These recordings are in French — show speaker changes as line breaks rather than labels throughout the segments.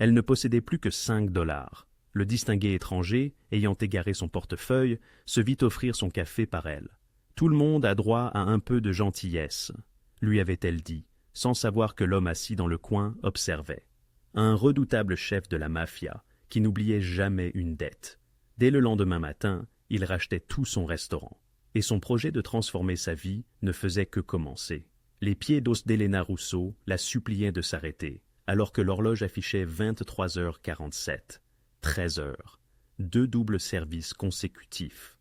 Elle ne possédait plus que 5 $. Le distingué étranger, ayant égaré son portefeuille, se vit offrir son café par elle. Tout le monde a droit à un peu de gentillesse, lui avait-elle dit, sans savoir que l'homme assis dans le coin observait. Un redoutable chef de la mafia, qui n'oubliait jamais une dette. Dès le lendemain matin, il rachetait tout son restaurant. Et son projet de transformer sa vie ne faisait que commencer. Les pieds d'os d'Elena Russo la suppliaient de s'arrêter, alors que l'horloge affichait 23h47. 13 heures. 2 doubles services consécutifs.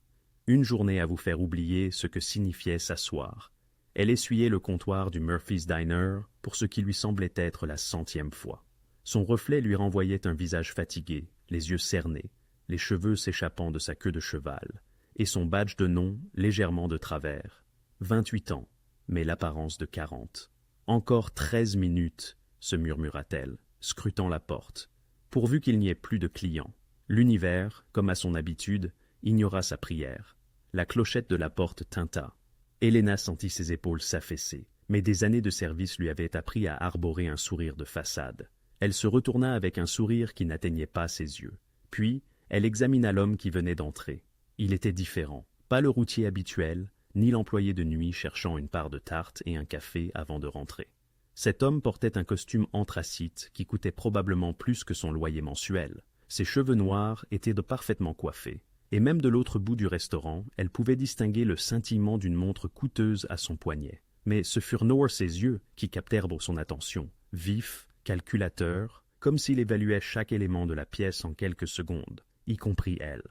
Une journée à vous faire oublier ce que signifiait s'asseoir. Elle essuyait le comptoir du Murphy's Diner pour ce qui lui semblait être la 100e fois. Son reflet lui renvoyait un visage fatigué, les yeux cernés, les cheveux s'échappant de sa queue de cheval, et son badge de nom légèrement de travers. 28 ans, mais l'apparence de 40. Encore 13 minutes, se murmura-t-elle, scrutant la porte, pourvu qu'il n'y ait plus de clients. L'univers, comme à son habitude, ignora sa prière. La clochette de la porte tinta. Elena sentit ses épaules s'affaisser, mais des années de service lui avaient appris à arborer un sourire de façade. Elle se retourna avec un sourire qui n'atteignait pas ses yeux. Puis, elle examina l'homme qui venait d'entrer. Il était différent, pas le routier habituel, ni l'employé de nuit cherchant une part de tarte et un café avant de rentrer. Cet homme portait un costume anthracite qui coûtait probablement plus que son loyer mensuel. Ses cheveux noirs étaient parfaitement coiffés, et même de l'autre bout du restaurant, elle pouvait distinguer le scintillement d'une montre coûteuse à son poignet. Mais ce furent ses yeux qui captèrent son attention, vifs, calculateurs, comme s'il évaluait chaque élément de la pièce en quelques secondes, y compris elle.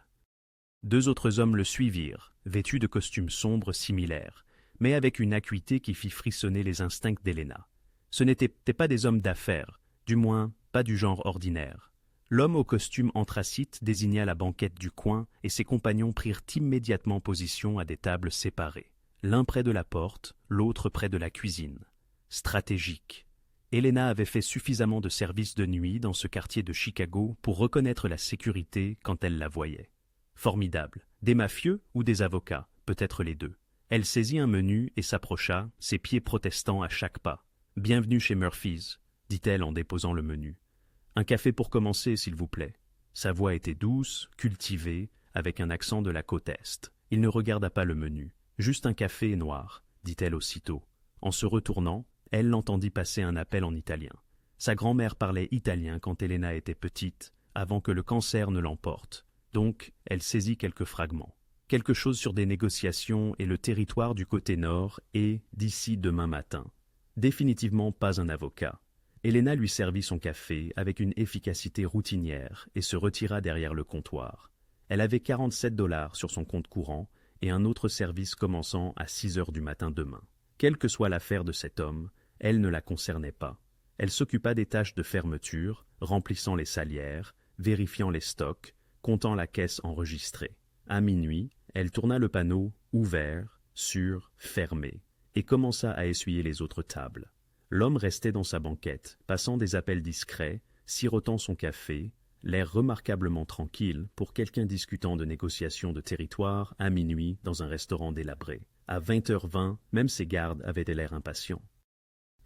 2 autres hommes le suivirent, vêtus de costumes sombres similaires, mais avec une acuité qui fit frissonner les instincts d'Elena. Ce n'étaient pas des hommes d'affaires, du moins pas du genre ordinaire. L'homme au costume anthracite désigna la banquette du coin et ses compagnons prirent immédiatement position à des tables séparées, l'un près de la porte, l'autre près de la cuisine. Stratégique. Elena avait fait suffisamment de services de nuit dans ce quartier de Chicago pour reconnaître la sécurité quand elle la voyait. Formidable. Des mafieux ou des avocats, peut-être les deux. Elle saisit un menu et s'approcha, ses pieds protestant à chaque pas. « Bienvenue chez Murphy's », dit-elle en déposant le menu. « Un café pour commencer, s'il vous plaît. » Sa voix était douce, cultivée, avec un accent de la côte Est. Il ne regarda pas le menu. « Juste un café noir », dit-elle aussitôt. En se retournant, elle l'entendit passer un appel en italien. Sa grand-mère parlait italien quand Elena était petite, avant que le cancer ne l'emporte. Donc, elle saisit quelques fragments. Quelque chose sur des négociations et le territoire du côté nord et d'ici demain matin. Définitivement pas un avocat. Elena lui servit son café avec une efficacité routinière et se retira derrière le comptoir. Elle avait 47 $ sur son compte courant et un autre service commençant à 6 heures du matin demain. Quelle que soit l'affaire de cet homme, elle ne la concernait pas. Elle s'occupa des tâches de fermeture, remplissant les salières, vérifiant les stocks, comptant la caisse enregistrée. À minuit, elle tourna le panneau « Ouvert », sur « Fermé » et commença à essuyer les autres tables. L'homme restait dans sa banquette, passant des appels discrets, sirotant son café, l'air remarquablement tranquille pour quelqu'un discutant de négociations de territoire à minuit dans un restaurant délabré. À 20h20, même ses gardes avaient l'air impatients.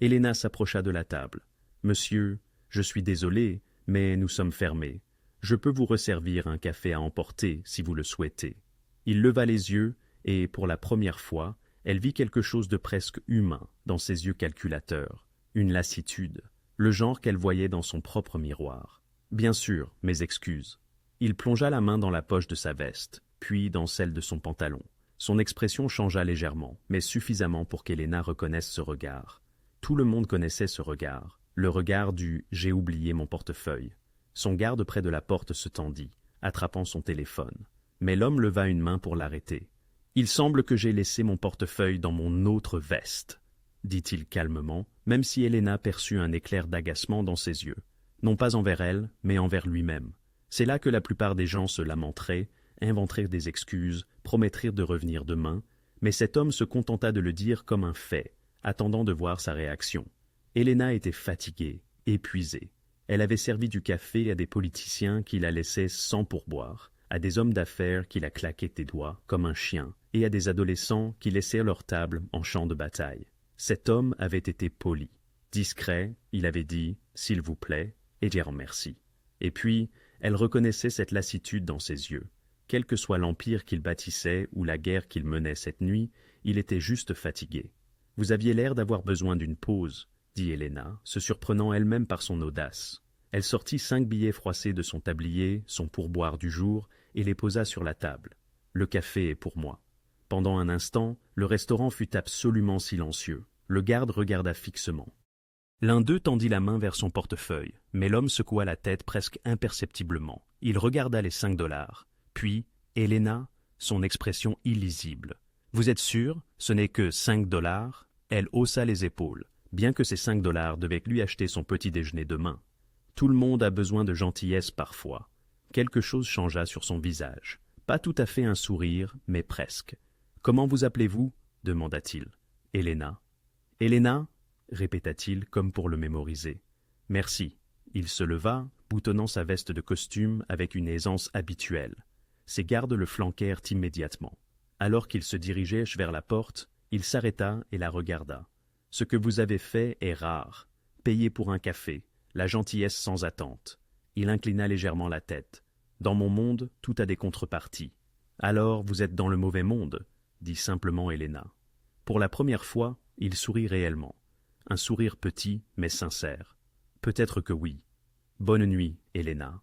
Elena s'approcha de la table. « Monsieur, je suis désolé, mais nous sommes fermés. Je peux vous resservir un café à emporter si vous le souhaitez. » Il leva les yeux et, pour la première fois, elle vit quelque chose de presque humain dans ses yeux calculateurs, une lassitude, le genre qu'elle voyait dans son propre miroir. « Bien sûr, mes excuses. » Il plongea la main dans la poche de sa veste, puis dans celle de son pantalon. Son expression changea légèrement, mais suffisamment pour qu'Elena reconnaisse ce regard. Tout le monde connaissait ce regard, le regard du « j'ai oublié mon portefeuille ». Son garde près de la porte se tendit, attrapant son téléphone. Mais l'homme leva une main pour l'arrêter. « Il semble que j'ai laissé mon portefeuille dans mon autre veste, » dit-il calmement, même si Elena perçut un éclair d'agacement dans ses yeux. Non pas envers elle, mais envers lui-même. C'est là que la plupart des gens se lamenteraient, inventeraient des excuses, promettraient de revenir demain, mais cet homme se contenta de le dire comme un fait, attendant de voir sa réaction. Elena était fatiguée, épuisée. Elle avait servi du café à des politiciens qui la laissaient sans pourboire, à des hommes d'affaires qui la claquaient des doigts comme un chien, et à des adolescents qui laissèrent leur table en champ de bataille. Cet homme avait été poli. Discret, il avait dit « s'il vous plaît », et dire merci. Et puis, elle reconnaissait cette lassitude dans ses yeux. Quel que soit l'empire qu'il bâtissait ou la guerre qu'il menait cette nuit, il était juste fatigué. « Vous aviez l'air d'avoir besoin d'une pause, » dit Helena, se surprenant elle-même par son audace. Elle sortit 5 billets froissés de son tablier, son pourboire du jour, et les posa sur la table. « Le café est pour moi. » Pendant un instant, le restaurant fut absolument silencieux. Le garde regarda fixement. L'un d'eux tendit la main vers son portefeuille, mais l'homme secoua la tête presque imperceptiblement. Il regarda les 5 $. Puis, Helena, son expression illisible. « Vous êtes sûr, ce n'est que 5 $? Elle haussa les épaules, bien que ces 5 $ devaient lui acheter son petit déjeuner demain. Tout le monde a besoin de gentillesse parfois. Quelque chose changea sur son visage. Pas tout à fait un sourire, mais presque. « Comment vous appelez-vous » demanda-t-il. « Helena. »« Helena » répéta-t-il comme pour le mémoriser. « Merci. » Il se leva, boutonnant sa veste de costume avec une aisance habituelle. Ses gardes le flanquèrent immédiatement. Alors qu'il se dirigeait vers la porte, il s'arrêta et la regarda. « Ce que vous avez fait est rare. Payer pour un café, la gentillesse sans attente. » Il inclina légèrement la tête. « Dans mon monde, tout a des contreparties. »« Alors, vous êtes dans le mauvais monde, » dit simplement Helena. Pour la première fois, il sourit réellement. Un sourire petit, mais sincère. « Peut-être que oui. »« Bonne nuit, Helena. »«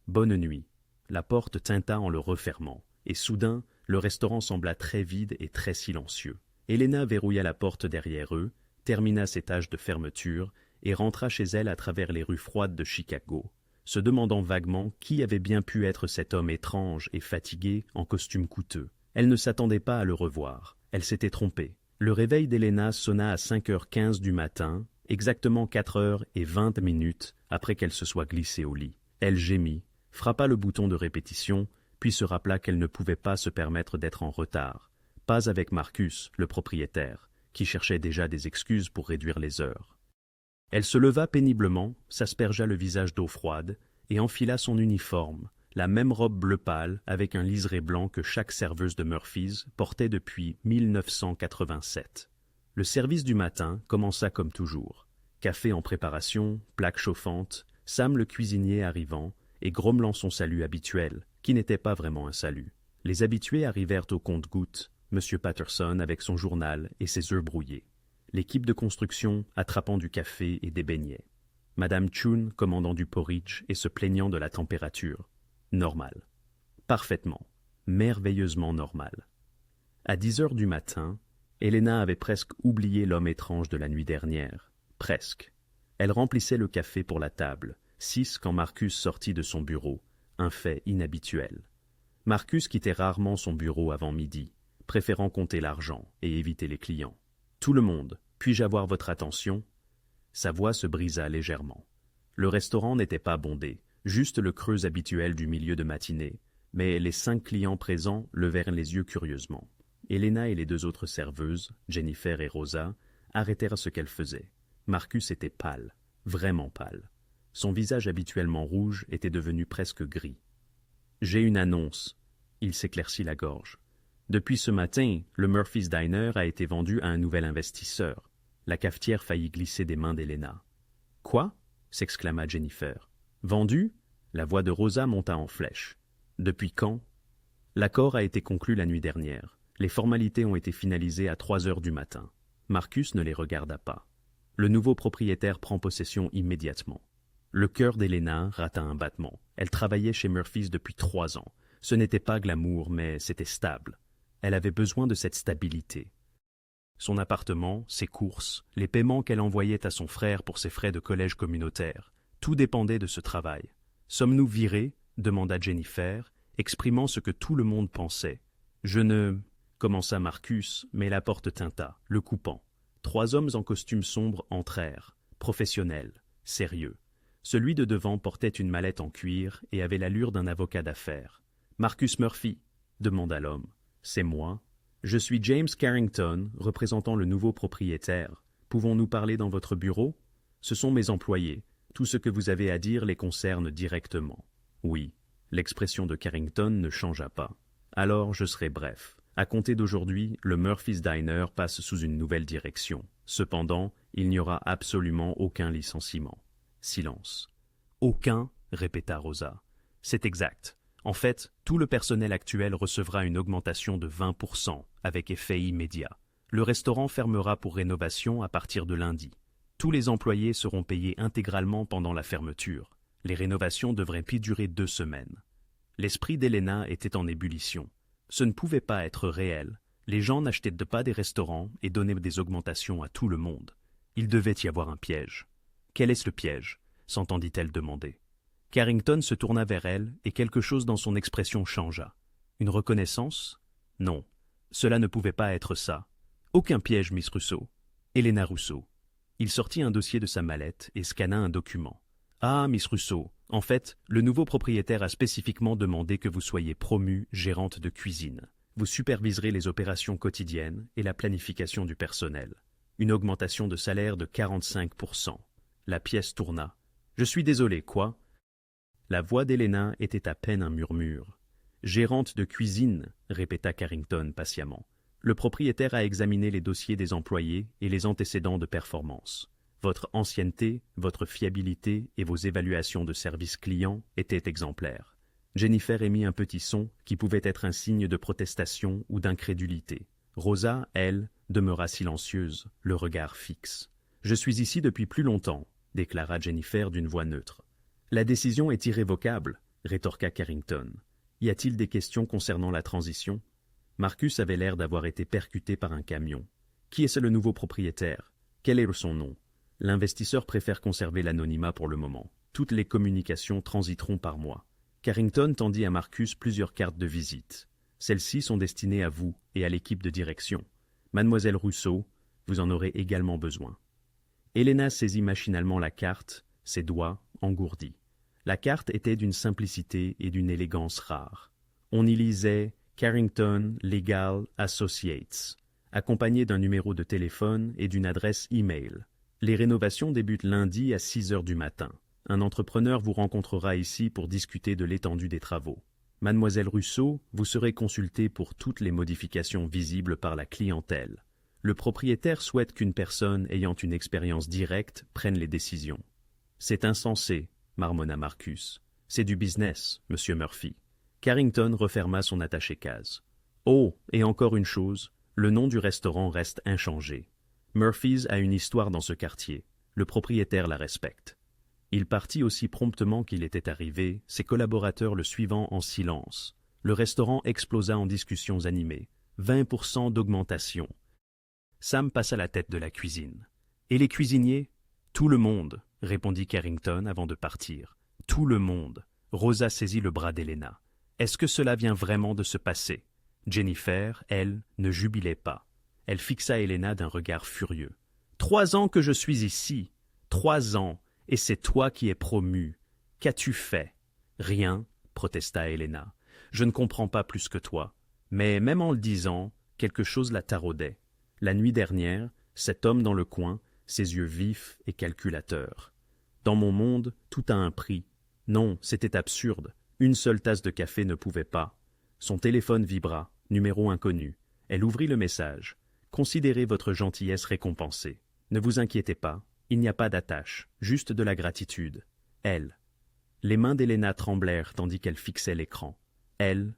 Bonne nuit. » La porte tinta en le refermant, et soudain, le restaurant sembla très vide et très silencieux. Helena verrouilla la porte derrière eux, termina ses tâches de fermeture et rentra chez elle à travers les rues froides de Chicago, se demandant vaguement qui avait bien pu être cet homme étrange et fatigué en costume coûteux. Elle ne s'attendait pas à le revoir. Elle s'était trompée. Le réveil d'Helena sonna à 5h15 du matin, exactement 4h20 après qu'elle se soit glissée au lit. Elle gémit, frappa le bouton de répétition, puis se rappela qu'elle ne pouvait pas se permettre d'être en retard. Pas avec Marcus, le propriétaire, qui cherchait déjà des excuses pour réduire les heures. Elle se leva péniblement, s'aspergea le visage d'eau froide et enfila son uniforme, la même robe bleu pâle avec un liseré blanc que chaque serveuse de Murphy's portait depuis 1987. Le service du matin commença comme toujours. Café en préparation, plaque chauffante, Sam le cuisinier arrivant et grommelant son salut habituel, qui n'était pas vraiment un salut. Les habitués arrivèrent au compte-gouttes, M. Patterson avec son journal et ses œufs brouillés. L'équipe de construction attrapant du café et des beignets. Madame Chun commandant du porridge et se plaignant de la température. Normal. Parfaitement, merveilleusement normal. À 10h du matin, Helena avait presque oublié l'homme étrange de la nuit dernière. Presque. Elle remplissait le café pour la table, 6 quand Marcus sortit de son bureau, un fait inhabituel. Marcus quittait rarement son bureau avant midi, préférant compter l'argent et éviter les clients. « Tout le monde, puis-je avoir votre attention ?» Sa voix se brisa légèrement. Le restaurant n'était pas bondé, juste le creux habituel du milieu de matinée, mais les 5 clients présents levèrent les yeux curieusement. Helena et les 2 autres serveuses, Jennifer et Rosa, arrêtèrent ce qu'elles faisaient. Marcus était pâle, vraiment pâle. Son visage habituellement rouge était devenu presque gris. « J'ai une annonce. » Il s'éclaircit la gorge. Depuis ce matin, le Murphy's Diner a été vendu à un nouvel investisseur. La cafetière faillit glisser des mains d'Helena. « Quoi ?» s'exclama Jennifer. « Vendu ?» La voix de Rosa monta en flèche. « Depuis quand ?» L'accord a été conclu la nuit dernière. Les formalités ont été finalisées à 3h du matin. Marcus ne les regarda pas. Le nouveau propriétaire prend possession immédiatement. Le cœur d'Helena rata un battement. Elle travaillait chez Murphy's depuis 3 ans. Ce n'était pas glamour, mais c'était stable. Elle avait besoin de cette stabilité. Son appartement, ses courses, les paiements qu'elle envoyait à son frère pour ses frais de collège communautaire, tout dépendait de ce travail. « Sommes-nous virés ?» demanda Jennifer, exprimant ce que tout le monde pensait. « Je ne... » commença Marcus, mais la porte tinta, le coupant. 3 hommes en costume sombre entrèrent, professionnels, sérieux. Celui de devant portait une mallette en cuir et avait l'allure d'un avocat d'affaires. « Marcus Murphy ?» demanda l'homme. « C'est moi. Je suis James Carrington, représentant le nouveau propriétaire. Pouvons-nous parler dans votre bureau? Ce sont mes employés. Tout ce que vous avez à dire les concerne directement. » Oui, l'expression de Carrington ne changea pas. « Alors je serai bref. À compter d'aujourd'hui, le Murphy's Diner passe sous une nouvelle direction. Cependant, il n'y aura absolument aucun licenciement. » Silence. Aucun, répéta Rosa. C'est exact. En fait, tout le personnel actuel recevra une augmentation de 20%, avec effet immédiat. Le restaurant fermera pour rénovation à partir de lundi. Tous les employés seront payés intégralement pendant la fermeture. Les rénovations devraient puis durer 2 semaines. L'esprit d'Elena était en ébullition. Ce ne pouvait pas être réel. Les gens n'achetaient pas des restaurants et donnaient des augmentations à tout le monde. Il devait y avoir un piège. Quel est-ce le piège? S'entendit-elle demander. Carrington se tourna vers elle et quelque chose dans son expression changea. Une reconnaissance? Non, cela ne pouvait pas être ça. Aucun piège, Miss Russo. Elena Russo. Il sortit un dossier de sa mallette et scanna un document. Ah, Miss Russo, en fait, le nouveau propriétaire a spécifiquement demandé que vous soyez promue gérante de cuisine. Vous superviserez les opérations quotidiennes et la planification du personnel. Une augmentation de salaire de 45%. La pièce tourna. Je suis désolé, quoi? La voix d'Elena était à peine un murmure. Gérante de cuisine, répéta Carrington patiemment. Le propriétaire a examiné les dossiers des employés et les antécédents de performance. Votre ancienneté, votre fiabilité et vos évaluations de service client étaient exemplaires. Jennifer émit un petit son qui pouvait être un signe de protestation ou d'incrédulité. Rosa, elle, demeura silencieuse, le regard fixe. « Je suis ici depuis plus longtemps », déclara Jennifer d'une voix neutre. « La décision est irrévocable », rétorqua Carrington. « Y a-t-il des questions concernant la transition ?» Marcus avait l'air d'avoir été percuté par un camion. « Qui est-ce le nouveau propriétaire? Quel est son nom ?» L'investisseur préfère conserver l'anonymat pour le moment. Toutes les communications transiteront par moi. Carrington tendit à Marcus plusieurs cartes de visite. Celles-ci sont destinées à vous et à l'équipe de direction. Mademoiselle Russo, vous en aurez également besoin. Elena saisit machinalement la carte, ses doigts engourdis. La carte était d'une simplicité et d'une élégance rares. On y lisait « Carrington Legal Associates », accompagné d'un numéro de téléphone et d'une adresse e-mail. Les rénovations débutent lundi à 6 heures du matin. Un entrepreneur vous rencontrera ici pour discuter de l'étendue des travaux. Mademoiselle Russo, vous serez consultée pour toutes les modifications visibles par la clientèle. Le propriétaire souhaite qu'une personne ayant une expérience directe prenne les décisions. C'est insensé, marmonna Marcus. C'est du business, monsieur Murphy. Carrington referma son attaché-case. Oh, et encore une chose, le nom du restaurant reste inchangé. Murphy's a une histoire dans ce quartier. Le propriétaire la respecte. Il partit aussi promptement qu'il était arrivé, ses collaborateurs le suivant en silence. Le restaurant explosa en discussions animées. 20% d'augmentation. Sam passa la tête de la cuisine. « Et les cuisiniers ?»« Tout le monde, » répondit Carrington avant de partir. « Tout le monde. » Rosa saisit le bras d'Elena. « Est-ce que cela vient vraiment de se passer ?» Jennifer, elle, ne jubilait pas. Elle fixa Elena d'un regard furieux. « 3 ans que je suis ici. 3 ans. Et c'est toi qui es promue. Qu'as-tu fait ?»« Rien, » protesta Elena. « Je ne comprends pas plus que toi. Mais même en le disant, quelque chose la taraudait. La nuit dernière, cet homme dans le coin, ses yeux vifs et calculateurs. Dans mon monde, tout a un prix. Non, c'était absurde. Une seule tasse de café ne pouvait pas. Son téléphone vibra, numéro inconnu. Elle ouvrit le message. « Considérez votre gentillesse récompensée. Ne vous inquiétez pas. Il n'y a pas d'attache, juste de la gratitude. Elle. » Les mains d'Elena tremblèrent tandis qu'elle fixait l'écran. Elle.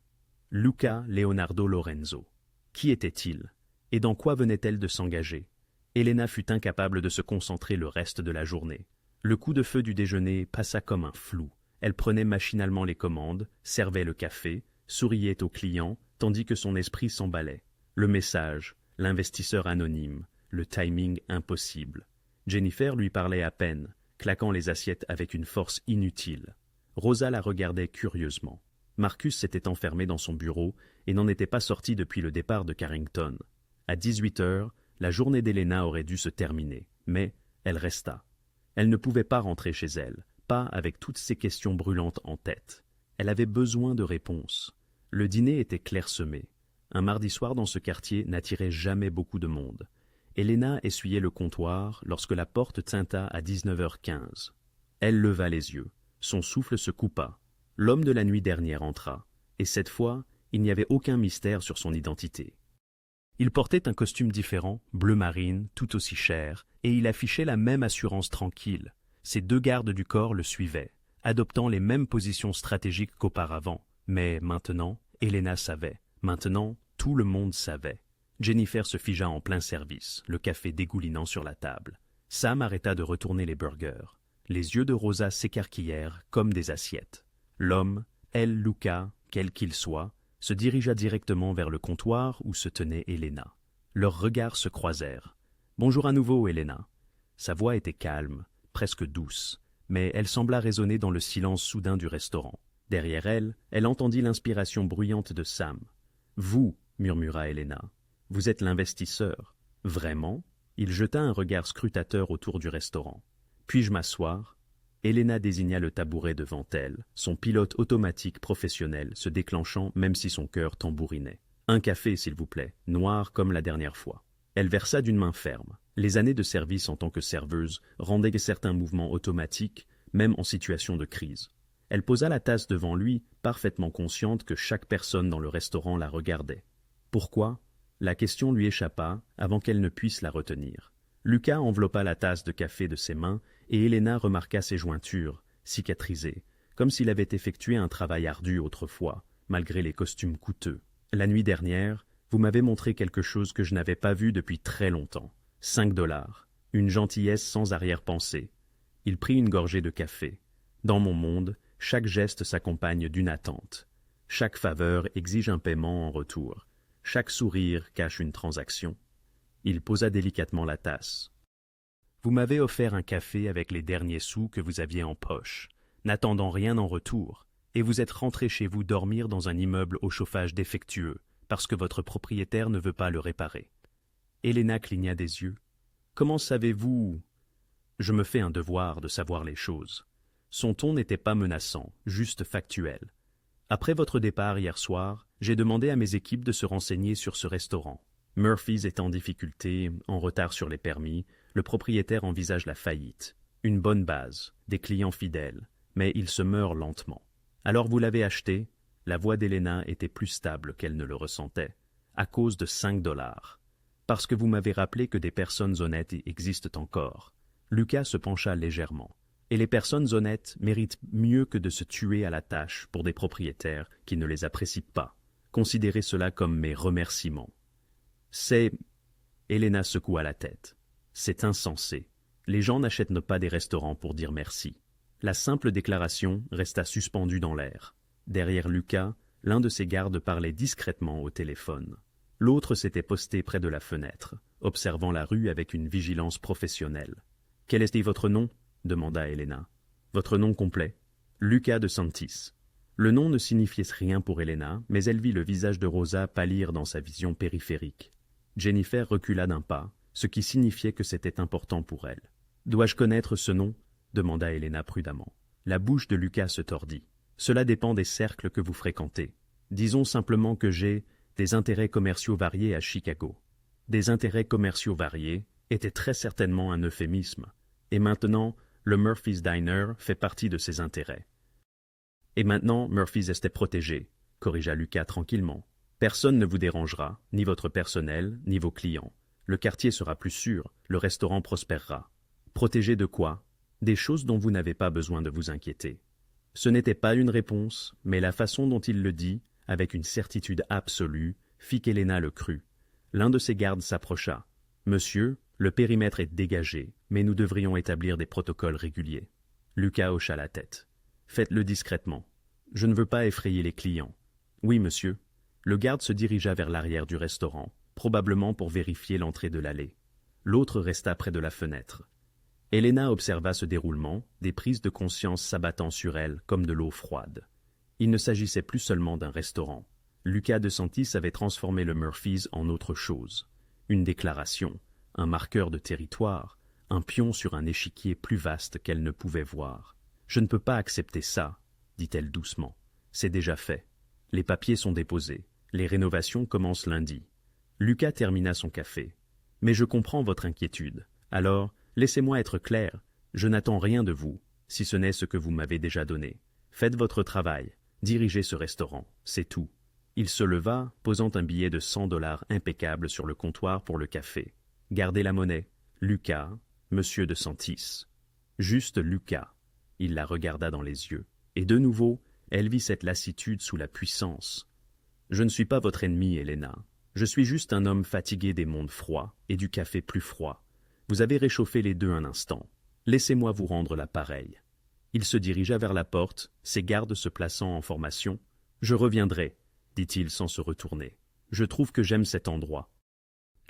Luca Leonardo Lorenzo. Qui était-il? Et dans quoi venait-elle de s'engager? Elena fut incapable de se concentrer le reste de la journée. Le coup de feu du déjeuner passa comme un flou. Elle prenait machinalement les commandes, servait le café, souriait aux clients, tandis que son esprit s'emballait. Le message, l'investisseur anonyme, le timing impossible. Jennifer lui parlait à peine, claquant les assiettes avec une force inutile. Rosa la regardait curieusement. Marcus s'était enfermé dans son bureau et n'en était pas sorti depuis le départ de Carrington. À 18 heures, la journée d'Elena aurait dû se terminer, mais elle resta. Elle ne pouvait pas rentrer chez elle, pas avec toutes ces questions brûlantes en tête. Elle avait besoin de réponses. Le dîner était clairsemé. Un mardi soir dans ce quartier n'attirait jamais beaucoup de monde. Elena essuyait le comptoir lorsque la porte tinta à 19h15. Elle leva les yeux. Son souffle se coupa. L'homme de la nuit dernière entra, et cette fois, il n'y avait aucun mystère sur son identité. Il portait un costume différent, bleu marine, tout aussi cher, et il affichait la même assurance tranquille. Ses 2 gardes du corps le suivaient. adoptant les mêmes positions stratégiques qu'auparavant. Mais maintenant, Elena savait. Maintenant, tout le monde savait. Jennifer se figea en plein service, le café dégoulinant sur la table. Sam arrêta de retourner les burgers. Les yeux de Rosa s'écarquillèrent comme des assiettes. L'homme, elle, Luca, quel qu'il soit, se dirigea directement vers le comptoir où se tenait Elena. Leurs regards se croisèrent. « Bonjour à nouveau, Elena. » Sa voix était calme, presque douce, mais elle sembla résonner dans le silence soudain du restaurant. Derrière elle, elle entendit l'inspiration bruyante de Sam. « Vous, » murmura Elena, « vous êtes l'investisseur. » « Vraiment ?» Il jeta un regard scrutateur autour du restaurant. « Puis-je m'asseoir ?» Elena désigna le tabouret devant elle, son pilote automatique professionnel se déclenchant même si son cœur tambourinait. « Un café, s'il vous plaît, noir comme la dernière fois. » Elle versa d'une main ferme. Les années de service en tant que serveuse rendaient certains mouvements automatiques, même en situation de crise. Elle posa la tasse devant lui, parfaitement consciente que chaque personne dans le restaurant la regardait. Pourquoi ? La question lui échappa avant qu'elle ne puisse la retenir. Luca enveloppa la tasse de café de ses mains et Elena remarqua ses jointures, cicatrisées, comme s'il avait effectué un travail ardu autrefois, malgré les costumes coûteux. « La nuit dernière, vous m'avez montré quelque chose que je n'avais pas vu depuis très longtemps. 5 $. Une gentillesse sans arrière-pensée. » Il prit une gorgée de café. « Dans mon monde, chaque geste s'accompagne d'une attente. Chaque faveur exige un paiement en retour. Chaque sourire cache une transaction. » Il posa délicatement la tasse. « Vous m'avez offert un café avec les derniers sous que vous aviez en poche, n'attendant rien en retour, et vous êtes rentré chez vous dormir dans un immeuble au chauffage défectueux, parce que votre propriétaire ne veut pas le réparer. » Elena cligna des yeux. « Comment savez-vous ? » ?»« Je me fais un devoir de savoir les choses. » Son ton n'était pas menaçant, juste factuel. « Après votre départ hier soir, j'ai demandé à mes équipes de se renseigner sur ce restaurant. Murphy's est en difficulté, en retard sur les permis, le propriétaire envisage la faillite. Une bonne base, des clients fidèles, mais il se meurt lentement. Alors vous l'avez acheté ?» La voix d'Elena était plus stable qu'elle ne le ressentait. « À cause de 5 $. Parce que vous m'avez rappelé que des personnes honnêtes existent encore. » Luca se pencha légèrement. « Et les personnes honnêtes méritent mieux que de se tuer à la tâche pour des propriétaires qui ne les apprécient pas. Considérez cela comme mes remerciements. » C'est... Elena secoua la tête. C'est insensé. Les gens n'achètent pas des restaurants pour dire merci. La simple déclaration resta suspendue dans l'air. Derrière Luca, l'un de ses gardes parlait discrètement au téléphone. L'autre s'était posté près de la fenêtre, observant la rue avec une vigilance professionnelle. « Quel était votre nom ?» demanda Elena. « Votre nom complet ?»« Luca de Santis. » Le nom ne signifiait rien pour Elena, mais elle vit le visage de Rosa pâlir dans sa vision périphérique. Jennifer recula d'un pas, ce qui signifiait que c'était important pour elle. « Dois-je connaître ce nom ?» demanda Elena prudemment. La bouche de Luca se tordit. « Cela dépend des cercles que vous fréquentez. Disons simplement que j'ai des intérêts commerciaux variés à Chicago. » Des intérêts commerciaux variés était très certainement un euphémisme. Et maintenant, le Murphy's Diner fait partie de ses intérêts. « Et maintenant, Murphy's était protégé, » corrigea Luca tranquillement. « Personne ne vous dérangera, ni votre personnel, ni vos clients. Le quartier sera plus sûr, le restaurant prospérera. Protégé de quoi ? Des choses dont vous n'avez pas besoin de vous inquiéter. » Ce n'était pas une réponse, mais la façon dont il le dit, avec une certitude absolue, fit qu'Elena le crut. L'un de ses gardes s'approcha. « Monsieur, le périmètre est dégagé, mais nous devrions établir des protocoles réguliers. » Luca hocha la tête. « Faites-le discrètement. Je ne veux pas effrayer les clients. »« Oui, monsieur. » Le garde se dirigea vers l'arrière du restaurant, probablement pour vérifier l'entrée de l'allée. L'autre resta près de la fenêtre. Elena observa ce déroulement, des prises de conscience s'abattant sur elle comme de l'eau froide. Il ne s'agissait plus seulement d'un restaurant. Luca de Santis avait transformé le Murphy's en autre chose. Une déclaration, un marqueur de territoire, un pion sur un échiquier plus vaste qu'elle ne pouvait voir. « Je ne peux pas accepter ça, » dit-elle doucement. « C'est déjà fait. Les papiers sont déposés. Les rénovations commencent lundi. » Luca termina son café. « Mais je comprends votre inquiétude. Alors, laissez-moi être clair. Je n'attends rien de vous, si ce n'est ce que vous m'avez déjà donné. Faites votre travail. Dirigez ce restaurant. C'est tout. » Il se leva, posant un billet de 100 $ impeccable sur le comptoir pour le café. Gardez la monnaie. Luca, monsieur de Santis. Juste Luca. Il la regarda dans les yeux. Et de nouveau, elle vit cette lassitude sous la puissance. « Je ne suis pas votre ennemi, Helena. Je suis juste un homme fatigué des mondes froids et du café plus froid. Vous avez réchauffé les deux un instant. Laissez-moi vous rendre l'appareil. » Il se dirigea vers la porte, ses gardes se plaçant en formation. « Je reviendrai, » dit-il sans se retourner. « Je trouve que j'aime cet endroit. »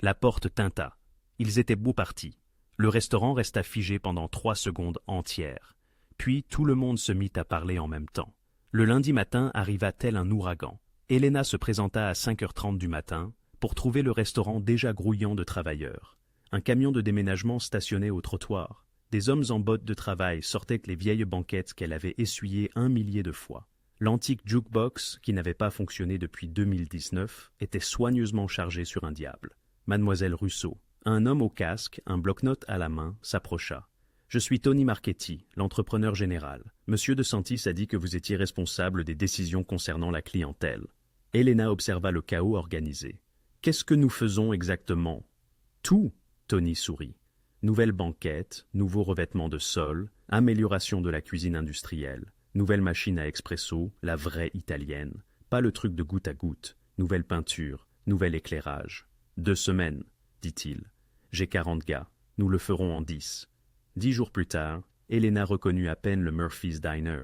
La porte tinta. Ils étaient beaux partis. Le restaurant resta figé pendant 3 secondes entières. Puis tout le monde se mit à parler en même temps. Le lundi matin arriva tel un ouragan. Helena se présenta à 5h30 du matin pour trouver le restaurant déjà grouillant de travailleurs. Un camion de déménagement stationnait au trottoir. Des hommes en bottes de travail sortaient les vieilles banquettes qu'elle avait essuyées 1 millier de fois. L'antique jukebox, qui n'avait pas fonctionné depuis 2019, était soigneusement chargé sur un diable. Mademoiselle Russo, un homme au casque, un bloc-notes à la main, s'approcha. « Je suis Tony Marchetti, l'entrepreneur général. Monsieur De Santis a dit que vous étiez responsable des décisions concernant la clientèle. » Helena observa le chaos organisé. « Qu'est-ce que nous faisons exactement ?»« Tout !» Tony sourit. « Nouvelle banquette, nouveaux revêtements de sol, amélioration de la cuisine industrielle, nouvelle machine à expresso, la vraie italienne, pas le truc de goutte à goutte, nouvelle peinture, nouvel éclairage. 2 semaines, dit-il. J'ai 40 gars, nous le ferons en 10. 10 jours plus tard, Helena reconnut à peine le Murphy's Diner.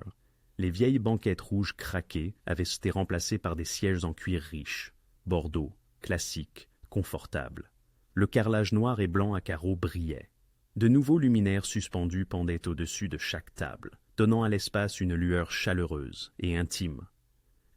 Les vieilles banquettes rouges craquées avaient été remplacées par des sièges en cuir riche, bordeaux, classiques, confortables. Le carrelage noir et blanc à carreaux brillait. De nouveaux luminaires suspendus pendaient au-dessus de chaque table, donnant à l'espace une lueur chaleureuse et intime.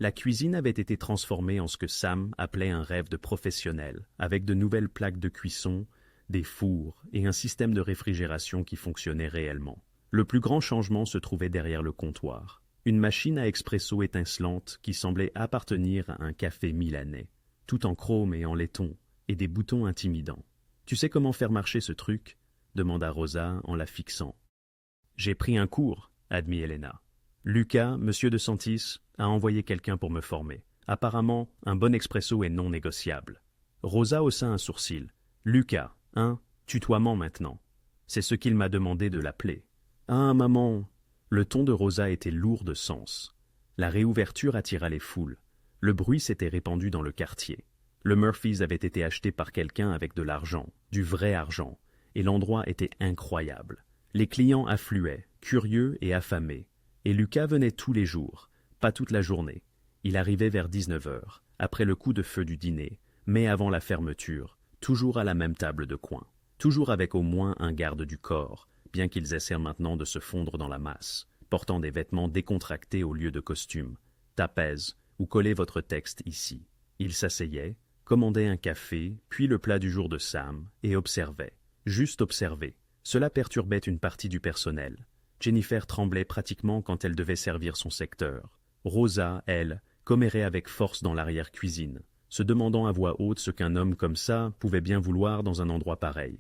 La cuisine avait été transformée en ce que Sam appelait un rêve de professionnel, avec de nouvelles plaques de cuisson, des fours et un système de réfrigération qui fonctionnait réellement. Le plus grand changement se trouvait derrière le comptoir. Une machine à expresso étincelante qui semblait appartenir à un café milanais, tout en chrome et en laiton, et des boutons intimidants. « Tu sais comment faire marcher ce truc ?» demanda Rosa en la fixant. « J'ai pris un cours, » admit Helena. « Lucas, monsieur De Santis, a envoyé quelqu'un pour me former. Apparemment, un bon expresso est non négociable. » Rosa haussa un sourcil. « Lucas, hein, tutoiement maintenant. C'est ce qu'il m'a demandé de l'appeler. »« Ah, maman !» Le ton de Rosa était lourd de sens. La réouverture attira les foules. Le bruit s'était répandu dans le quartier. Le Murphy's avait été acheté par quelqu'un avec de l'argent, du vrai argent, et l'endroit était incroyable. Les clients affluaient, curieux et affamés. Et Lucas venait tous les jours, pas toute la journée. Il arrivait vers 19h, après le coup de feu du dîner, mais avant la fermeture, toujours à la même table de coin, toujours avec au moins un garde du corps, bien qu'ils essaient maintenant de se fondre dans la masse, portant des vêtements décontractés au lieu de costumes. Tapez ou collez votre texte ici. Il s'asseyait, commandait un café, puis le plat du jour de Sam, et observait. Juste observer. Cela perturbait une partie du personnel. Jennifer tremblait pratiquement quand elle devait servir son secteur. Rosa, elle, commérait avec force dans l'arrière-cuisine, se demandant à voix haute ce qu'un homme comme ça pouvait bien vouloir dans un endroit pareil.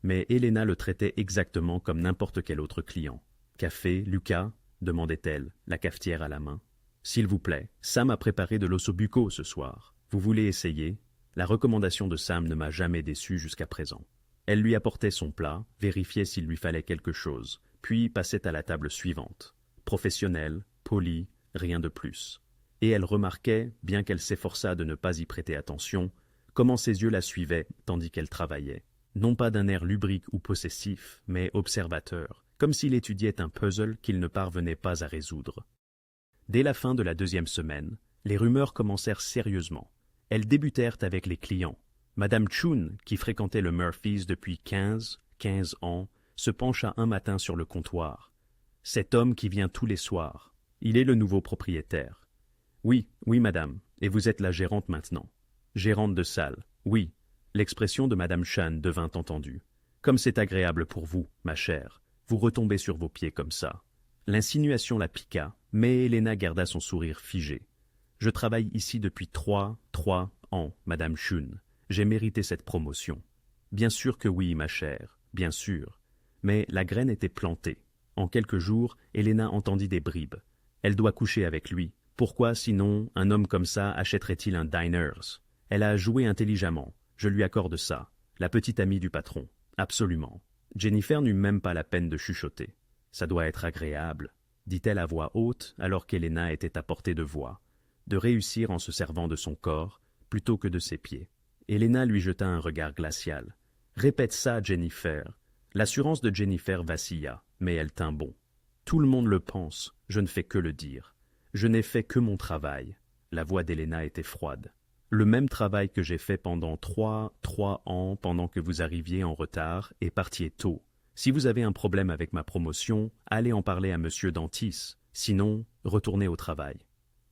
Mais Helena le traitait exactement comme n'importe quel autre client. « Café, Lucas ?» demandait-elle, la cafetière à la main. « S'il vous plaît, Sam a préparé de l'ossobuco ce soir. Vous voulez essayer ?» La recommandation de Sam ne m'a jamais déçu jusqu'à présent. Elle lui apportait son plat, vérifiait s'il lui fallait quelque chose, puis passait à la table suivante. Professionnelle, polie, rien de plus. Et elle remarquait, bien qu'elle s'efforçât de ne pas y prêter attention, comment ses yeux la suivaient tandis qu'elle travaillait. Non pas d'un air lubrique ou possessif, mais observateur, comme s'il étudiait un puzzle qu'il ne parvenait pas à résoudre. Dès la fin de la 2e semaine, les rumeurs commencèrent sérieusement. Elles débutèrent avec les clients. Madame Chun, qui fréquentait le Murphy's depuis 15 ans, se pencha un matin sur le comptoir. « Cet homme qui vient tous les soirs, il est le nouveau propriétaire. »« Oui, madame, et vous êtes la gérante maintenant. »« Gérante de salle, oui. » L'expression de Madame Chan devint entendue. « Comme c'est agréable pour vous, ma chère, vous retombez sur vos pieds comme ça. » L'insinuation la piqua, mais Helena garda son sourire figé. « Je travaille ici depuis 3 ans, Madame Chun. J'ai mérité cette promotion. »« Bien sûr que oui, ma chère, bien sûr. » Mais la graine était plantée. En quelques jours, Helena entendit des bribes. Elle doit coucher avec lui. Pourquoi, sinon, un homme comme ça achèterait-il un Diners? Elle a joué intelligemment. Je lui accorde ça. La petite amie du patron. Absolument. Jennifer n'eut même pas la peine de chuchoter. Ça doit être agréable. dit-elle à voix haute alors qu'Elena était à portée de voix, de réussir en se servant de son corps plutôt que de ses pieds. Elena lui jeta un regard glacial. « Répète ça, Jennifer. » L'assurance de Jennifer vacilla, mais elle tint bon. « Tout le monde le pense, je ne fais que le dire. Je n'ai fait que mon travail. » La voix d'Elena était froide. « Le même travail que j'ai fait pendant trois ans pendant que vous arriviez en retard et partiez tôt. Si vous avez un problème avec ma promotion, allez en parler à Monsieur Dantis. Sinon, retournez au travail. »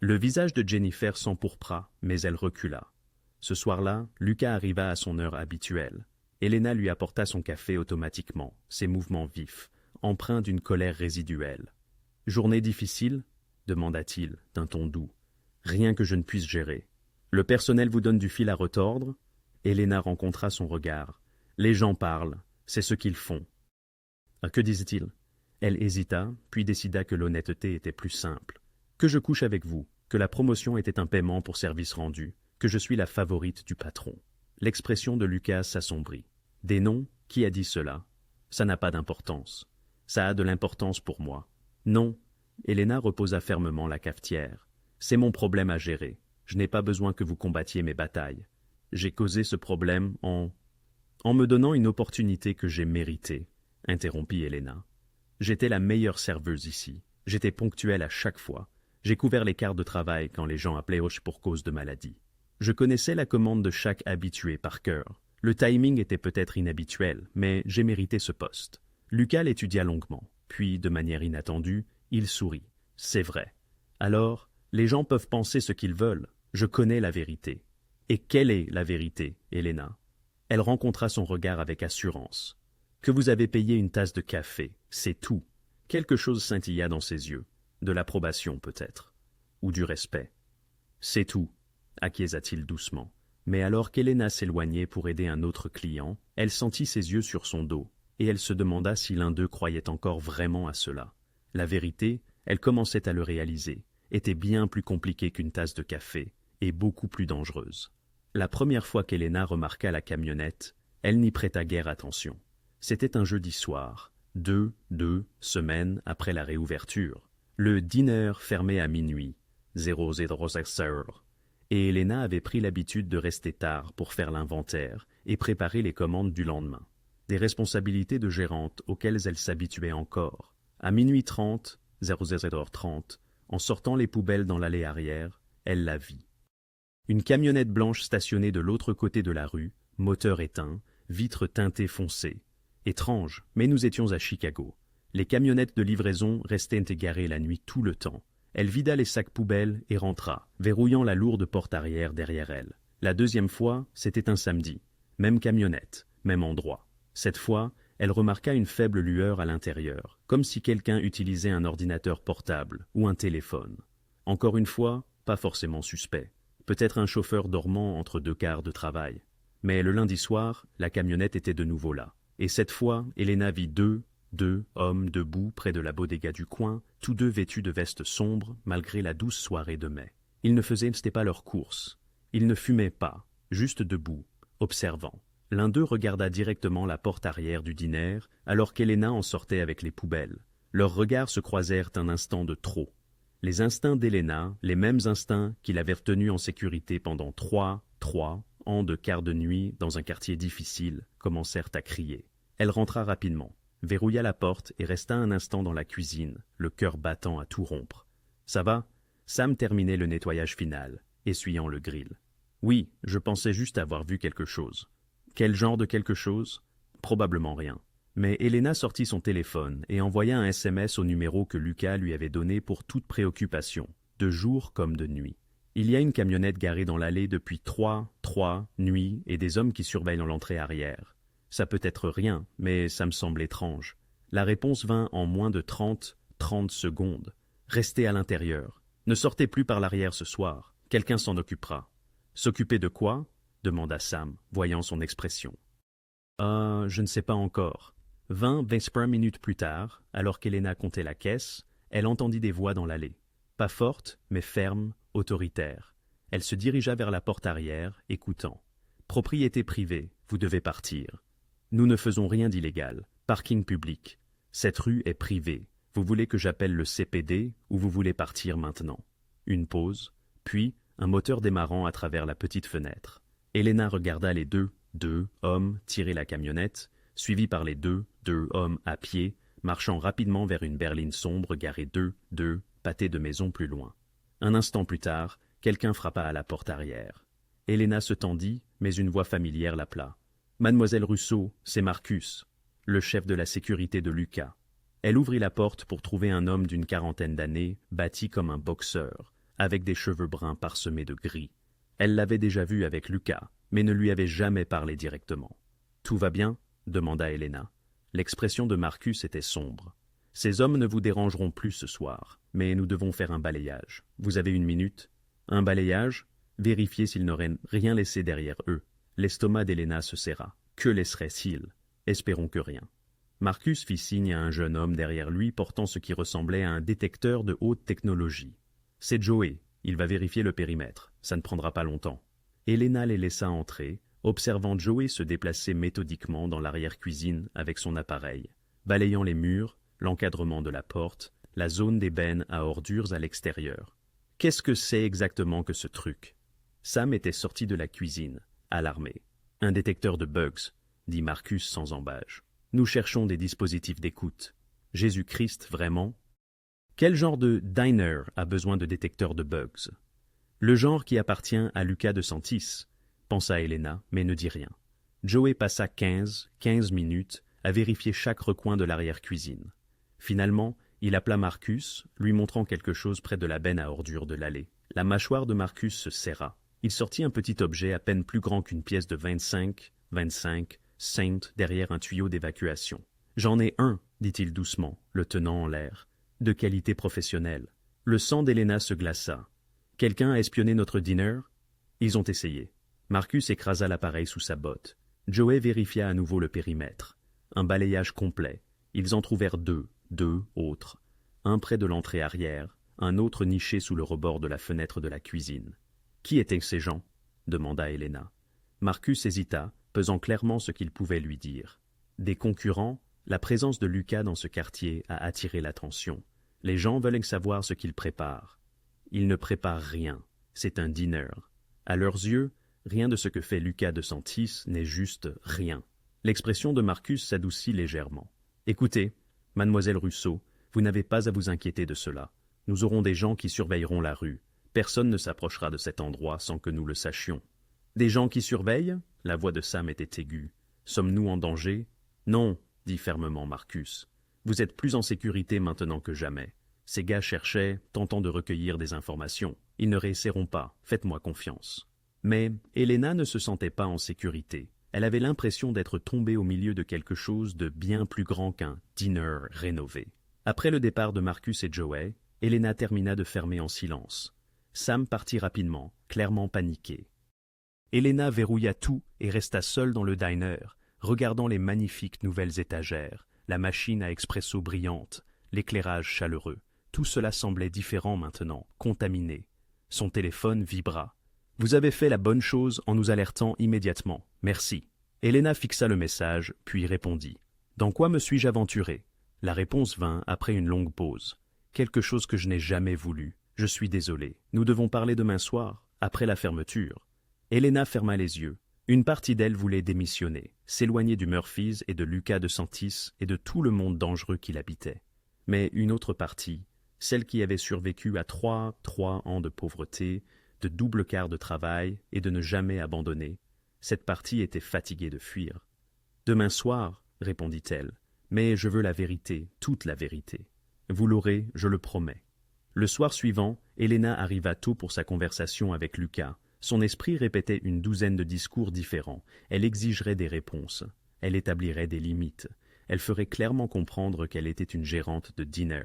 Le visage de Jennifer s'empourpra, mais elle recula. Ce soir-là, Lucas arriva à son heure habituelle. Elena lui apporta son café automatiquement, ses mouvements vifs, empreints d'une colère résiduelle. « Journée difficile ?» demanda-t-il, d'un ton doux. « Rien que je ne puisse gérer. Le personnel vous donne du fil à retordre ?» Elena rencontra son regard. « Les gens parlent, c'est ce qu'ils font. » « Que disait-il » Elle hésita, puis décida que l'honnêteté était plus simple. « Que je couche avec vous, que la promotion était un paiement pour service rendu, que je suis la favorite du patron. » L'expression de Lucas s'assombrit. « Des noms, qui a dit cela ? Ça n'a pas d'importance. Ça a de l'importance pour moi. » « Non. » Elena reposa fermement la cafetière. « C'est mon problème à gérer. Je n'ai pas besoin que vous combattiez mes batailles. J'ai causé ce problème en me donnant une opportunité que j'ai méritée, » interrompit Elena. « J'étais la meilleure serveuse ici. J'étais ponctuelle à chaque fois. J'ai couvert les quarts de travail quand les gens appelaient pour cause de maladie. Je connaissais la commande de chaque habitué par cœur. Le timing était peut-être inhabituel, mais j'ai mérité ce poste. » Lucas l'étudia longuement, puis, de manière inattendue, il sourit. « C'est vrai. Alors, les gens peuvent penser ce qu'ils veulent. Je connais la vérité. » « Et quelle est la vérité, Elena ?» Elle rencontra son regard avec assurance. « Que vous avez payé une tasse de café, c'est tout. » Quelque chose scintilla dans ses yeux. De l'approbation, peut-être. Ou du respect. « C'est tout, » acquiesça-t-il doucement. Mais alors qu'Elena s'éloignait pour aider un autre client, elle sentit ses yeux sur son dos, et elle se demanda si l'un d'eux croyait encore vraiment à cela. La vérité, elle commençait à le réaliser, était bien plus compliquée qu'une tasse de café, et beaucoup plus dangereuse. La première fois qu'Elena remarqua la camionnette, elle n'y prêta guère attention. C'était un jeudi soir, deux semaines après la réouverture. Le dîner fermait à minuit, 00:00, et Elena avait pris l'habitude de rester tard pour faire l'inventaire et préparer les commandes du lendemain. Des responsabilités de gérante auxquelles elle s'habituait encore. À minuit 30, 00:30, en sortant les poubelles dans l'allée arrière, elle la vit. Une camionnette blanche stationnée de l'autre côté de la rue, moteur éteint, vitres teintées foncées. Étrange, mais nous étions à Chicago. Les camionnettes de livraison restaient égarées la nuit tout le temps. Elle vida les sacs poubelles et rentra, verrouillant la lourde porte arrière derrière elle. La deuxième fois, c'était un samedi. Même camionnette, même endroit. Cette fois, elle remarqua une faible lueur à l'intérieur, comme si quelqu'un utilisait un ordinateur portable ou un téléphone. Encore une fois, pas forcément suspect. Peut-être un chauffeur dormant entre deux quarts de travail. Mais le lundi soir, la camionnette était de nouveau là. Et cette fois, Elena vit deux hommes debout près de la bodega du coin, tous deux vêtus de vestes sombres, malgré la douce soirée de mai. Ils ne faisaient pas leur course. Ils ne fumaient pas, juste debout, observant. L'un d'eux regarda directement la porte arrière du dîner, alors qu'Elena en sortait avec les poubelles. Leurs regards se croisèrent un instant de trop. Les instincts d'Elena, les mêmes instincts qui l'avaient retenue en sécurité pendant trois ans de quart de nuit dans un quartier difficile, commencèrent à crier. Elle rentra rapidement, verrouilla la porte et resta un instant dans la cuisine, le cœur battant à tout rompre. « Ça va ?» Sam terminait le nettoyage final, essuyant le grill. « Oui, je pensais juste avoir vu quelque chose. » « Quel genre de quelque chose ? Probablement rien. » Mais Elena sortit son téléphone et envoya un SMS au numéro que Lucas lui avait donné pour toute préoccupation, de jour comme de nuit. Il y a une camionnette garée dans l'allée depuis trois nuits et des hommes qui surveillent dans l'entrée arrière. Ça peut être rien, mais ça me semble étrange. La réponse vint en moins de 30 secondes. Restez à l'intérieur. Ne sortez plus par l'arrière ce soir. Quelqu'un s'en occupera. S'occuper de quoi ? Demanda Sam, voyant son expression. Je ne sais pas encore. 20 minutes plus tard, alors qu'Elena comptait la caisse, elle entendit des voix dans l'allée. Pas fortes, mais fermes, autoritaires. Elle se dirigea vers la porte arrière, écoutant. « Propriété privée, vous devez partir. Nous ne faisons rien d'illégal. Parking public. Cette rue est privée. Vous voulez que j'appelle le CPD ou vous voulez partir maintenant? Une pause, puis un moteur démarrant à travers la petite fenêtre. Elena regarda les deux hommes tirer la camionnette, suivis par les deux hommes à pied, marchant rapidement vers une berline sombre garée deux pâtés de maisons plus loin. Un instant plus tard, quelqu'un frappa à la porte arrière. Elena se tendit, mais une voix familière l'appela. « Mademoiselle Russo, c'est Marcus, le chef de la sécurité de Lucas. » Elle ouvrit la porte pour trouver un homme d'une quarantaine d'années, bâti comme un boxeur, avec des cheveux bruns parsemés de gris. Elle l'avait déjà vu avec Lucas, mais ne lui avait jamais parlé directement. « Tout va bien ?» demanda Elena. L'expression de Marcus était sombre. « Ces hommes ne vous dérangeront plus ce soir, mais nous devons faire un balayage. Vous avez une minute ? » Un balayage ? Vérifier s'ils n'auraient rien laissé derrière eux. L'estomac d'Elena se serra. Que laisserait-il ? Espérons que rien. Marcus fit signe à un jeune homme derrière lui portant ce qui ressemblait à un détecteur de haute technologie. « C'est Joey, il va vérifier le périmètre, ça ne prendra pas longtemps. » Elena les laissa entrer, observant Joey se déplacer méthodiquement dans l'arrière-cuisine avec son appareil, balayant les murs, l'encadrement de la porte, la zone d'ébène à ordures à l'extérieur. « Qu'est-ce que c'est exactement que ce truc ?» Sam était sorti de la cuisine, alarmé. « Un détecteur de bugs, » dit Marcus sans embâge. « Nous cherchons des dispositifs d'écoute. Jésus-Christ, vraiment ? Quel genre de diner a besoin de détecteurs de bugs ? Le genre qui appartient à Lucas de Santis, pensa Elena, mais ne dit rien. Joey passa 15 minutes à vérifier chaque recoin de l'arrière-cuisine. Finalement, il appela Marcus, lui montrant quelque chose près de la benne à ordures de l'allée. La mâchoire de Marcus se serra. Il sortit un petit objet à peine plus grand qu'une pièce de 25 cents derrière un tuyau d'évacuation. « J'en ai un, » dit-il doucement, le tenant en l'air. « De qualité professionnelle. » Le sang d'Elena se glaça. « Quelqu'un a espionné notre dîner ?» Ils ont essayé. Marcus écrasa l'appareil sous sa botte. Joey vérifia à nouveau le périmètre. Un balayage complet. Ils en trouvèrent deux autres. Un près de l'entrée arrière, un autre niché sous le rebord de la fenêtre de la cuisine. « Qui étaient ces gens ?» demanda Elena. Marcus hésita, pesant clairement ce qu'il pouvait lui dire. Des concurrents, la présence de Lucas dans ce quartier a attiré l'attention. Les gens veulent savoir ce qu'il prépare. Il ne prépare rien, c'est un dîner. À leurs yeux, rien de ce que fait Lucas de Santis n'est juste rien. L'expression de Marcus s'adoucit légèrement. « Écoutez, mademoiselle Russo, vous n'avez pas à vous inquiéter de cela. Nous aurons des gens qui surveilleront la rue. Personne ne s'approchera de cet endroit sans que nous le sachions. »« Des gens qui surveillent ?» La voix de Sam était aiguë. « Sommes-nous en danger ?»« Non, » dit fermement Marcus. « Vous êtes plus en sécurité maintenant que jamais. Ces gars cherchaient, tentant de recueillir des informations. Ils ne réussiront pas, faites-moi confiance. » Mais Elena ne se sentait pas en sécurité. Elle avait l'impression d'être tombée au milieu de quelque chose de bien plus grand qu'un dîner rénové. Après le départ de Marcus et Joey, Elena termina de fermer en silence. Sam partit rapidement, clairement paniqué. Elena verrouilla tout et resta seule dans le diner, regardant les magnifiques nouvelles étagères, la machine à expresso brillante, l'éclairage chaleureux. Tout cela semblait différent maintenant, contaminé. Son téléphone vibra. « Vous avez fait la bonne chose en nous alertant immédiatement. Merci. » Elena fixa le message, puis répondit. « Dans quoi me suis-je aventuré ?» La réponse vint après une longue pause. « Quelque chose que je n'ai jamais voulu. Je suis désolé. Nous devons parler demain soir, après la fermeture. » Elena ferma les yeux. Une partie d'elle voulait démissionner, s'éloigner du Murphys et de Lucas de Santis et de tout le monde dangereux qui l'habitait. Mais une autre partie, celle qui avait survécu à trois ans de pauvreté, de double quart de travail et de ne jamais abandonner, cette partie était fatiguée de fuir. « Demain soir, répondit-elle, mais je veux la vérité, toute la vérité. Vous l'aurez, je le promets. » Le soir suivant, Elena arriva tôt pour sa conversation avec Lucas. Son esprit répétait une douzaine de discours différents. Elle exigerait des réponses. Elle établirait des limites. Elle ferait clairement comprendre qu'elle était une gérante de dîner.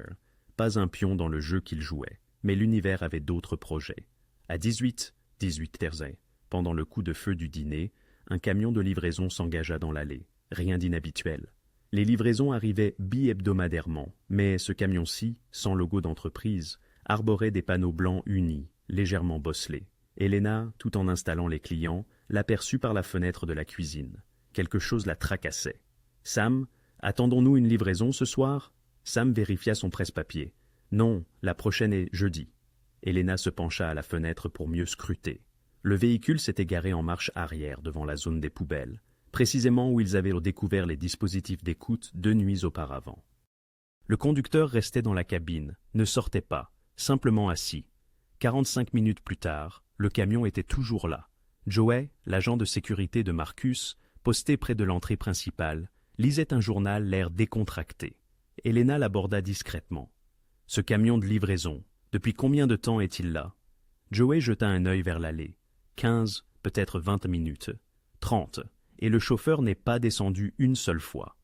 Pas un pion dans le jeu qu'il jouait. Mais l'univers avait d'autres projets. À 18h, pendant le coup de feu du dîner, un camion de livraison s'engagea dans l'allée. Rien d'inhabituel. Les livraisons arrivaient bi-hebdomadairement, mais ce camion-ci, sans logo d'entreprise, arborait des panneaux blancs unis, légèrement bosselés. Elena, tout en installant les clients, l'aperçut par la fenêtre de la cuisine. Quelque chose la tracassait. « Sam, attendons-nous une livraison ce soir ?» Sam vérifia son presse-papier. Non, la prochaine est jeudi. Elena se pencha à la fenêtre pour mieux scruter. Le véhicule s'était garé en marche arrière devant la zone des poubelles, précisément où ils avaient découvert les dispositifs d'écoute 2 nuits auparavant. Le conducteur restait dans la cabine, ne sortait pas, simplement assis. 45 minutes plus tard, le camion était toujours là. Joey, l'agent de sécurité de Marcus, posté près de l'entrée principale, lisait un journal l'air décontracté. Elena l'aborda discrètement. « Ce camion de livraison, depuis combien de temps est-il là ?» Joey jeta un œil vers l'allée. 15, peut-être 20 minutes. 30, et le chauffeur n'est pas descendu une seule fois.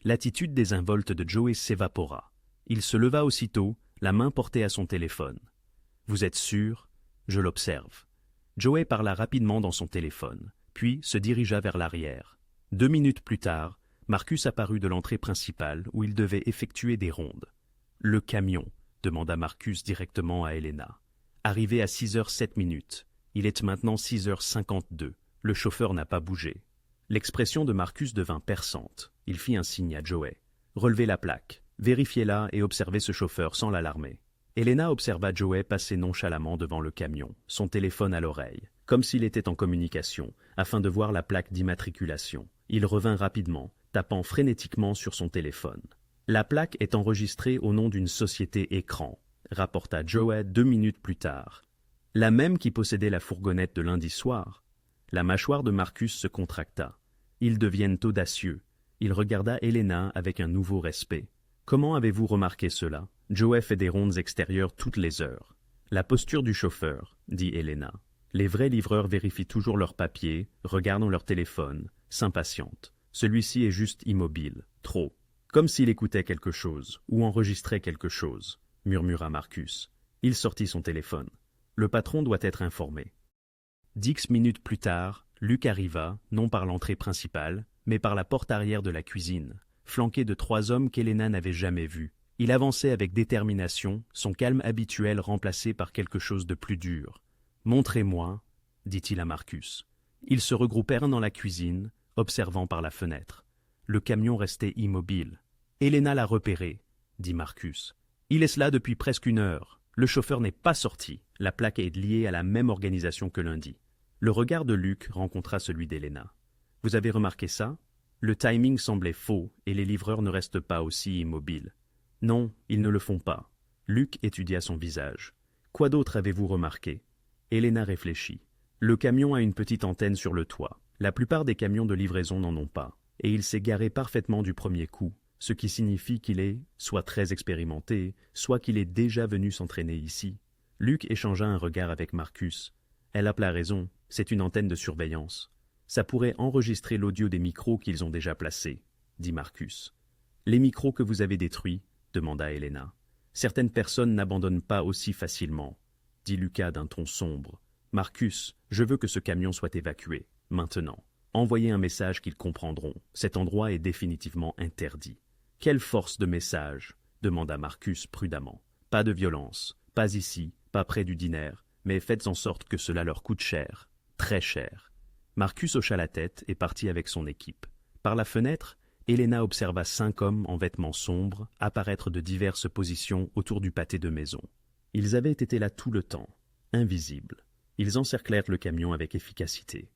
L'attitude désinvolte de Joey s'évapora. Il se leva aussitôt, la main portée à son téléphone. « Vous êtes sûr ? Je l'observe. » Joey parla rapidement dans son téléphone, puis se dirigea vers l'arrière. 2 minutes plus tard, Marcus apparut de l'entrée principale où il devait effectuer des rondes. « Le camion ?» demanda Marcus directement à Elena. Arrivé à 6h07. Il est maintenant 6h52. Le chauffeur n'a pas bougé. L'expression de Marcus devint perçante. Il fit un signe à Joey. « Relevez la plaque. Vérifiez-la et observez ce chauffeur sans l'alarmer. » Elena observa Joey passer nonchalamment devant le camion, son téléphone à l'oreille, comme s'il était en communication, afin de voir la plaque d'immatriculation. Il revint rapidement, tapant frénétiquement sur son téléphone. « La plaque est enregistrée au nom d'une société écran », rapporta Joey 2 minutes plus tard. « La même qui possédait la fourgonnette de lundi soir. » La mâchoire de Marcus se contracta. Ils deviennent audacieux. Il regarda Elena avec un nouveau respect. « Comment avez-vous remarqué cela ?» Joey fait des rondes extérieures toutes les heures. « La posture du chauffeur, » dit Elena. Les vrais livreurs vérifient toujours leurs papiers, regardent leur téléphone, s'impatientent. Celui-ci est juste immobile, trop. Comme s'il écoutait quelque chose, ou enregistrait quelque chose, murmura Marcus. Il sortit son téléphone. Le patron doit être informé. 10 minutes plus tard, Luc arriva, non par l'entrée principale, mais par la porte arrière de la cuisine, flanqué de 3 hommes qu'Elena n'avait jamais vus. Il avançait avec détermination, son calme habituel remplacé par quelque chose de plus dur. « Montrez-moi, » dit-il à Marcus. Ils se regroupèrent dans la cuisine, observant par la fenêtre. Le camion restait immobile. « Elena l'a repéré, » dit Marcus. « Il est là depuis presque 1 heure. Le chauffeur n'est pas sorti. La plaque est liée à la même organisation que lundi. » Le regard de Luc rencontra celui d'Elena. « Vous avez remarqué ça ? Le timing semblait faux et les livreurs ne restent pas aussi immobiles. » « Non, ils ne le font pas. » Luc étudia son visage. « Quoi d'autre avez-vous remarqué ?» Elena réfléchit. « Le camion a une petite antenne sur le toit. La plupart des camions de livraison n'en ont pas. Et il s'est garé parfaitement du premier coup, ce qui signifie qu'il est soit très expérimenté, soit qu'il est déjà venu s'entraîner ici. » Luc échangea un regard avec Marcus. « Elle a raison, c'est une antenne de surveillance. Ça pourrait enregistrer l'audio des micros qu'ils ont déjà placés, » dit Marcus. « Les micros que vous avez détruits ?» demanda Elena. « Certaines personnes n'abandonnent pas aussi facilement, » dit Lucas d'un ton sombre. « Marcus, je veux que ce camion soit évacué, maintenant. Envoyez un message qu'ils comprendront. Cet endroit est définitivement interdit. » « Quelle force de message ?» demanda Marcus prudemment. « Pas de violence, pas ici, pas près du dîner, mais faites en sorte que cela leur coûte cher, très cher. » Marcus hocha la tête et partit avec son équipe. Par la fenêtre, Elena observa 5 hommes en vêtements sombres apparaître de diverses positions autour du pâté de maison. Ils avaient été là tout le temps, invisibles. Ils encerclèrent le camion avec efficacité.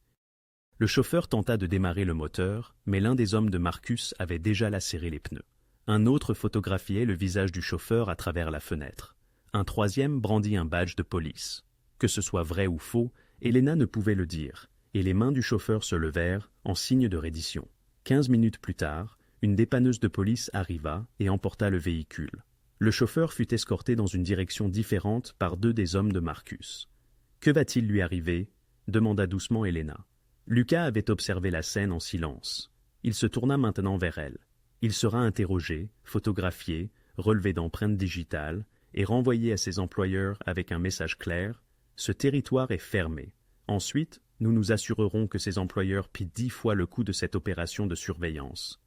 Le chauffeur tenta de démarrer le moteur, mais l'un des hommes de Marcus avait déjà lacéré les pneus. Un autre photographiait le visage du chauffeur à travers la fenêtre. Un troisième brandit un badge de police. Que ce soit vrai ou faux, Elena ne pouvait le dire, et les mains du chauffeur se levèrent en signe de reddition. 15 minutes plus tard, une dépanneuse de police arriva et emporta le véhicule. Le chauffeur fut escorté dans une direction différente par 2 des hommes de Marcus. « Que va-t-il lui arriver » demanda doucement Elena. Lucas avait observé la scène en silence. Il se tourna maintenant vers elle. Il sera interrogé, photographié, relevé d'empreintes digitales et renvoyé à ses employeurs avec un message clair « Ce territoire est fermé. Ensuite, nous nous assurerons que ses employeurs paient 10 fois le coût de cette opération de surveillance. »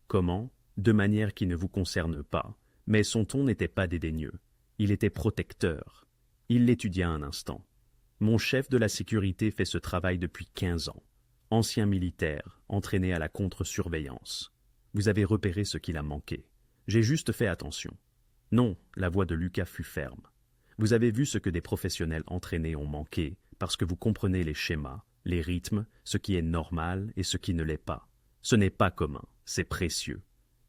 Comment ? De manière qui ne vous concerne pas, mais son ton n'était pas dédaigneux. Il était protecteur. Il l'étudia un instant. « Mon chef de la sécurité fait ce travail depuis 15 ans. Ancien militaire, entraîné à la contre-surveillance. Vous avez repéré ce qu'il a manqué. J'ai juste fait attention. Non, la voix de Lucas fut ferme. Vous avez vu ce que des professionnels entraînés ont manqué, parce que vous comprenez les schémas, les rythmes, ce qui est normal et ce qui ne l'est pas. Ce n'est pas commun, c'est précieux.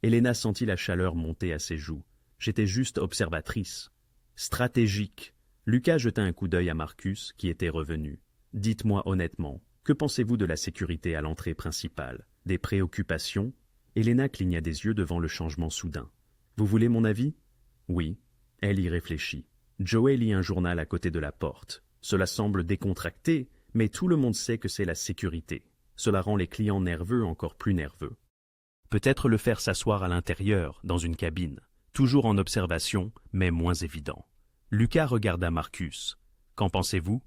Helena sentit la chaleur monter à ses joues. J'étais juste observatrice. Stratégique. Lucas jeta un coup d'œil à Marcus, qui était revenu. Dites-moi honnêtement, que pensez-vous de la sécurité à l'entrée principale? Des préoccupations? Helena cligna des yeux devant le changement soudain. Vous voulez mon avis? Oui. Elle y réfléchit. Joey lit un journal à côté de la porte. Cela semble décontracté, mais tout le monde sait que c'est la sécurité. Cela rend les clients nerveux encore plus nerveux. Peut-être le faire s'asseoir à l'intérieur, dans une cabine, toujours en observation, mais moins évident. Lucas regarda Marcus. Qu'en pensez-vous?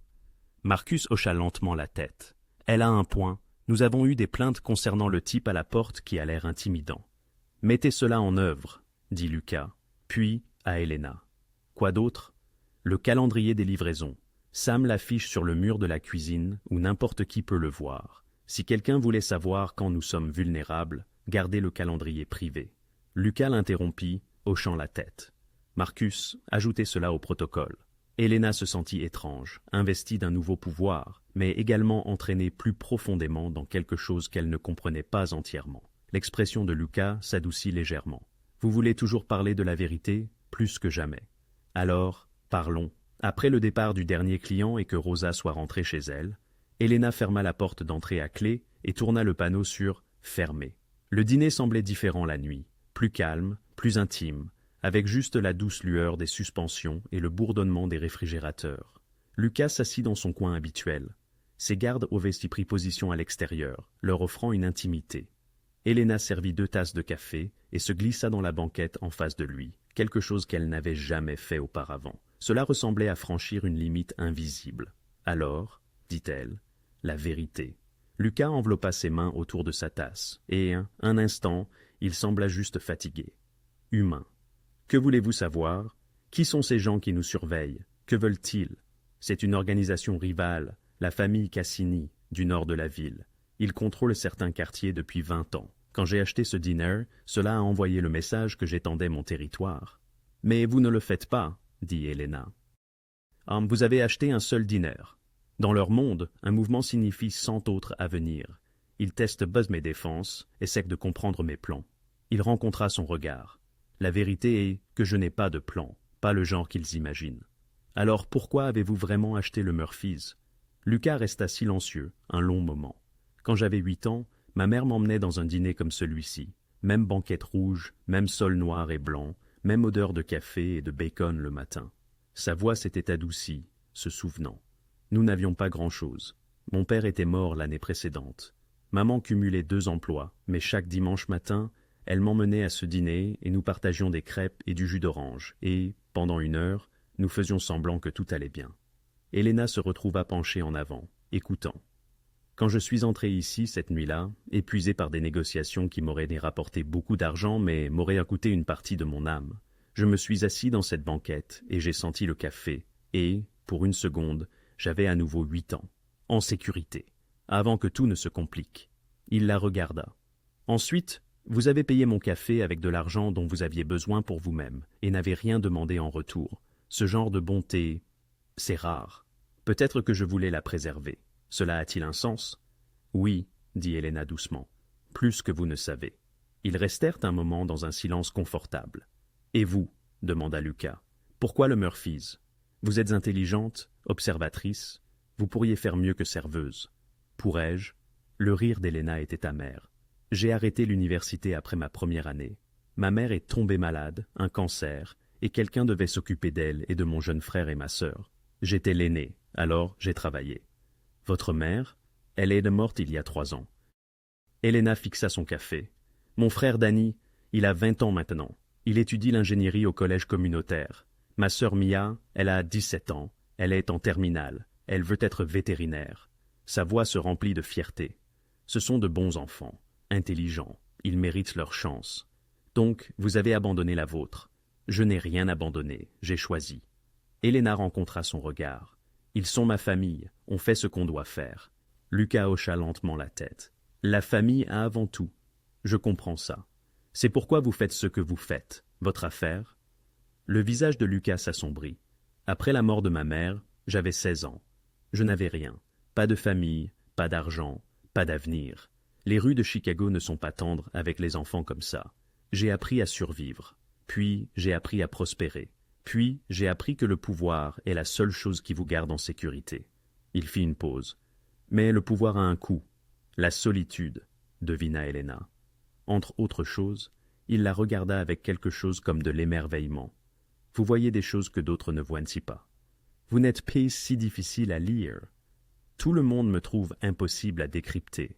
Marcus hocha lentement la tête. Elle a un point. Nous avons eu des plaintes concernant le type à la porte qui a l'air intimidant. Mettez cela en œuvre, dit Lucas, puis à Helena. Quoi d'autre? Le calendrier des livraisons. Sam l'affiche sur le mur de la cuisine où n'importe qui peut le voir. Si quelqu'un voulait savoir quand nous sommes vulnérables, gardez le calendrier privé. Lucas l'interrompit, hochant la tête. Marcus, ajoutez cela au protocole. Helena se sentit étrange, investie d'un nouveau pouvoir, mais également entraînée plus profondément dans quelque chose qu'elle ne comprenait pas entièrement. L'expression de Lucas s'adoucit légèrement. Vous voulez toujours parler de la vérité, plus que jamais. Alors, parlons. Après le départ du dernier client et que Rosa soit rentrée chez elle, Helena ferma la porte d'entrée à clé et tourna le panneau sur « Fermé ». Le dîner semblait différent la nuit, plus calme, plus intime, avec juste la douce lueur des suspensions et le bourdonnement des réfrigérateurs. Lucas s'assit dans son coin habituel. Ses gardes y prit position à l'extérieur, leur offrant une intimité. Helena servit 2 tasses de café et se glissa dans la banquette en face de lui, quelque chose qu'elle n'avait jamais fait auparavant. Cela ressemblait à franchir une limite invisible. Alors, dit-elle, la vérité. Lucas enveloppa ses mains autour de sa tasse, et, un instant, il sembla juste fatigué. Humain. Que voulez-vous savoir? Qui sont ces gens qui nous surveillent? Que veulent-ils? C'est une organisation rivale, la famille Cassini, du nord de la ville. Ils contrôlent certains quartiers depuis 20 ans. Quand j'ai acheté ce dîner, cela a envoyé le message que j'étendais mon territoire. Mais vous ne le faites pas, dit Helena. Vous avez acheté un seul dîner. Dans leur monde, un mouvement signifie 100 autres à venir. Ils testent Buzz mes défenses, essaient de comprendre mes plans. Il rencontra son regard. La vérité est que je n'ai pas de plan, pas le genre qu'ils imaginent. Alors pourquoi avez-vous vraiment acheté le Murphy's? Lucas resta silencieux un long moment. Quand j'avais 8 ans, ma mère m'emmenait dans un dîner comme celui-ci. Même banquette rouge, même sol noir et blanc, même odeur de café et de bacon le matin. Sa voix s'était adoucie, se souvenant. Nous n'avions pas grand-chose. Mon père était mort l'année précédente. Maman cumulait 2 emplois, mais chaque dimanche matin, elle m'emmenait à ce dîner et nous partagions des crêpes et du jus d'orange, et, pendant 1 heure, nous faisions semblant que tout allait bien. Helena se retrouva penchée en avant, écoutant. Quand je suis entré ici cette nuit-là, épuisé par des négociations qui m'auraient rapporté beaucoup d'argent mais m'auraient coûté une partie de mon âme, je me suis assis dans cette banquette et j'ai senti le café, et, pour 1 seconde, j'avais à nouveau 8 ans, en sécurité, avant que tout ne se complique. Il la regarda. Ensuite, vous avez payé mon café avec de l'argent dont vous aviez besoin pour vous-même, et n'avez rien demandé en retour. Ce genre de bonté, c'est rare. Peut-être que je voulais la préserver. Cela a-t-il un sens? Oui, dit Helena doucement, plus que vous ne savez. Ils restèrent un moment dans un silence confortable. Et vous? Demanda Lucas. Pourquoi le Murphy's? Vous êtes intelligente, observatrice, vous pourriez faire mieux que serveuse. Pourrais-je? Le rire d'Helena était amer. J'ai arrêté l'université après ma première année. Ma mère est tombée malade, un cancer, et quelqu'un devait s'occuper d'elle et de mon jeune frère et ma sœur. J'étais l'aîné, alors j'ai travaillé. Votre mère? Elle est morte il y a 3 ans. Helena fixa son café. Mon frère Danny, il a 20 ans maintenant. Il étudie l'ingénierie au collège communautaire. Ma sœur Mia, elle a 17 ans. Elle est en terminale. Elle veut être vétérinaire. Sa voix se remplit de fierté. Ce sont de bons enfants, intelligents. Ils méritent leur chance. Donc, vous avez abandonné la vôtre. Je n'ai rien abandonné, j'ai choisi. Helena rencontra son regard. Ils sont ma famille, on fait ce qu'on doit faire. Lucas hocha lentement la tête. La famille a avant tout. Je comprends ça. C'est pourquoi vous faites ce que vous faites. Votre affaire? Le visage de Lucas s'assombrit. Après la mort de ma mère, j'avais 16 ans. Je n'avais rien. Pas de famille, pas d'argent, pas d'avenir. Les rues de Chicago ne sont pas tendres avec les enfants comme ça. J'ai appris à survivre. Puis, j'ai appris à prospérer. Puis, j'ai appris que le pouvoir est la seule chose qui vous garde en sécurité. Il fit une pause. Mais le pouvoir a un coût. La solitude, devina Helena. Entre autres choses, il la regarda avec quelque chose comme de l'émerveillement. Vous voyez des choses que d'autres ne voient ainsi pas. Vous n'êtes pas si difficile à lire. Tout le monde me trouve impossible à décrypter.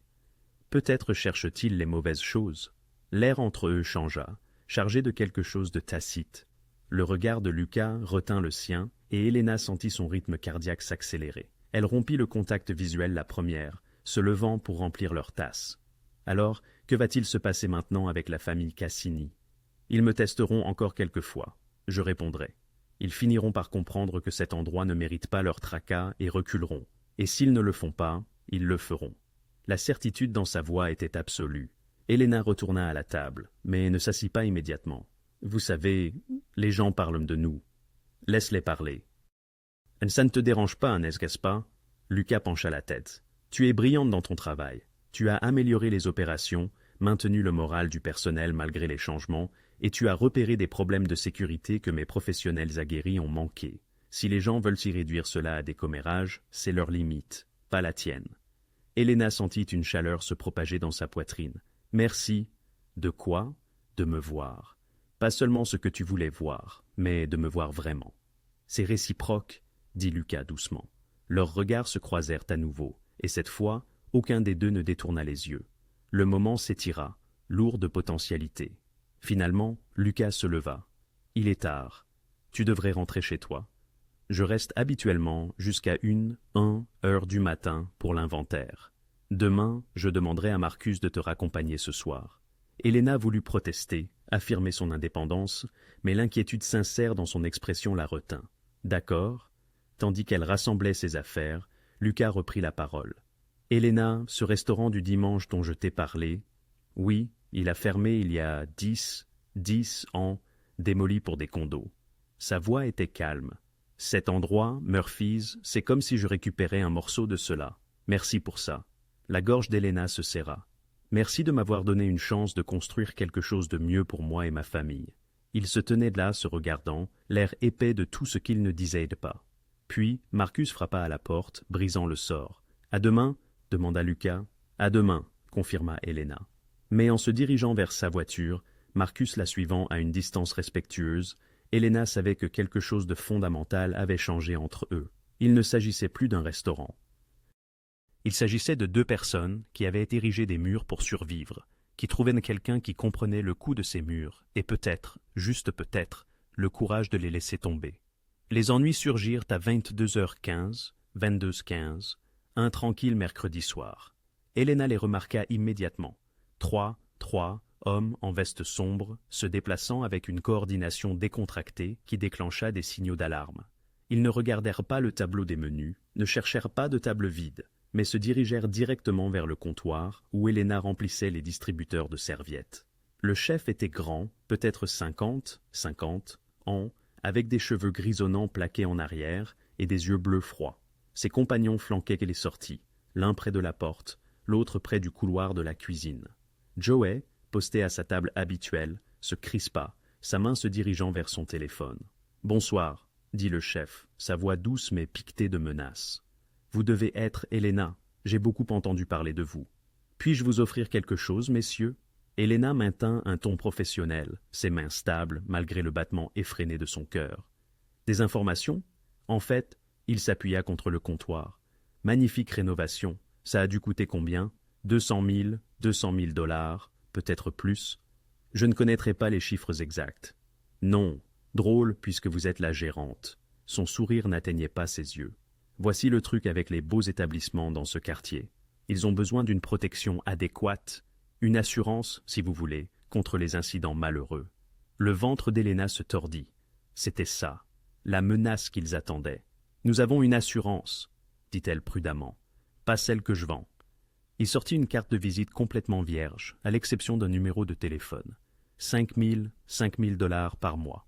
Peut-être cherchent-ils les mauvaises choses. L'air entre eux changea, chargé de quelque chose de tacite. Le regard de Lucas retint le sien, et Helena sentit son rythme cardiaque s'accélérer. Elle rompit le contact visuel la première, se levant pour remplir leur tasse. Alors, que va-t-il se passer maintenant avec la famille Cassini? Ils me testeront encore quelques fois. Je répondrai. Ils finiront par comprendre que cet endroit ne mérite pas leur tracas et reculeront. Et s'ils ne le font pas, ils le feront. La certitude dans sa voix était absolue. Helena retourna à la table, mais ne s'assit pas immédiatement. Vous savez, les gens parlent de nous. Laisse-les parler. Ça ne te dérange pas, n'est-ce pas? Lucas pencha la tête. Tu es brillante dans ton travail. Tu as amélioré les opérations, maintenu le moral du personnel malgré les changements, et tu as repéré des problèmes de sécurité que mes professionnels aguerris ont manqués. Si les gens veulent s'y réduire cela à des commérages, c'est leur limite, pas la tienne. Helena sentit une chaleur se propager dans sa poitrine. Merci. De quoi? De me voir. Pas seulement ce que tu voulais voir, mais de me voir vraiment. C'est réciproque, dit Lucas doucement. Leurs regards se croisèrent à nouveau, et cette fois, aucun des deux ne détourna les yeux. Le moment s'étira, lourd de potentialité. Finalement, Lucas se leva. Il est tard. Tu devrais rentrer chez toi. Je reste habituellement jusqu'à 1 heure du matin pour l'inventaire. Demain, je demanderai à Marcus de te raccompagner ce soir. Helena voulut protester, affirmer son indépendance, mais l'inquiétude sincère dans son expression la retint. D'accord. Tandis qu'elle rassemblait ses affaires, Lucas reprit la parole. Helena, ce restaurant du dimanche dont je t'ai parlé, oui, il a fermé il y a 10 ans, démoli pour des condos. Sa voix était calme. Cet endroit, Murphy's, c'est comme si je récupérais un morceau de cela. Merci pour ça. La gorge d'Helena se serra. Merci de m'avoir donné une chance de construire quelque chose de mieux pour moi et ma famille. Ils se tenaient là, se regardant, l'air épais de tout ce qu'ils ne disaient pas. Puis, Marcus frappa à la porte, brisant le sort. « À demain » demanda Lucas. « À demain » confirma Helena. Mais en se dirigeant vers sa voiture, Marcus la suivant à une distance respectueuse, Helena savait que quelque chose de fondamental avait changé entre eux. Il ne s'agissait plus d'un restaurant. Il s'agissait de deux personnes qui avaient érigé des murs pour survivre, qui trouvaient quelqu'un qui comprenait le coût de ces murs, et peut-être, juste peut-être, le courage de les laisser tomber. Les ennuis surgirent à 22h15, 22h15, un tranquille mercredi soir. Helena les remarqua immédiatement. Trois hommes en veste sombre, se déplaçant avec une coordination décontractée qui déclencha des signaux d'alarme. Ils ne regardèrent pas le tableau des menus, ne cherchèrent pas de table vide, mais se dirigèrent directement vers le comptoir où Helena remplissait les distributeurs de serviettes. Le chef était grand, peut-être 50 ans, avec des cheveux grisonnants plaqués en arrière et des yeux bleus froids. Ses compagnons flanquaient les sorties, l'un près de la porte, l'autre près du couloir de la cuisine. Joey, posté à sa table habituelle, se crispa, sa main se dirigeant vers son téléphone. « Bonsoir », dit le chef, sa voix douce mais piquetée de menace. « Vous devez être Helena, j'ai beaucoup entendu parler de vous. Puis-je vous offrir quelque chose, messieurs ?» Helena maintint un ton professionnel, ses mains stables malgré le battement effréné de son cœur. « Des informations ?» En fait, il s'appuya contre le comptoir. « Magnifique rénovation, ça a dû coûter combien ? 200 000 $, peut-être plus. Je ne connaîtrai pas les chiffres exacts. Non, drôle puisque vous êtes la gérante. » Son sourire n'atteignait pas ses yeux. « Voici le truc avec les beaux établissements dans ce quartier. Ils ont besoin d'une protection adéquate, une assurance, si vous voulez, contre les incidents malheureux. » Le ventre d'Helena se tordit. C'était ça, la menace qu'ils attendaient. « Nous avons une assurance, » dit-elle prudemment. « Pas celle que je vends. » Il sortit une carte de visite complètement vierge, à l'exception d'un numéro de téléphone. 5 000 $ par mois.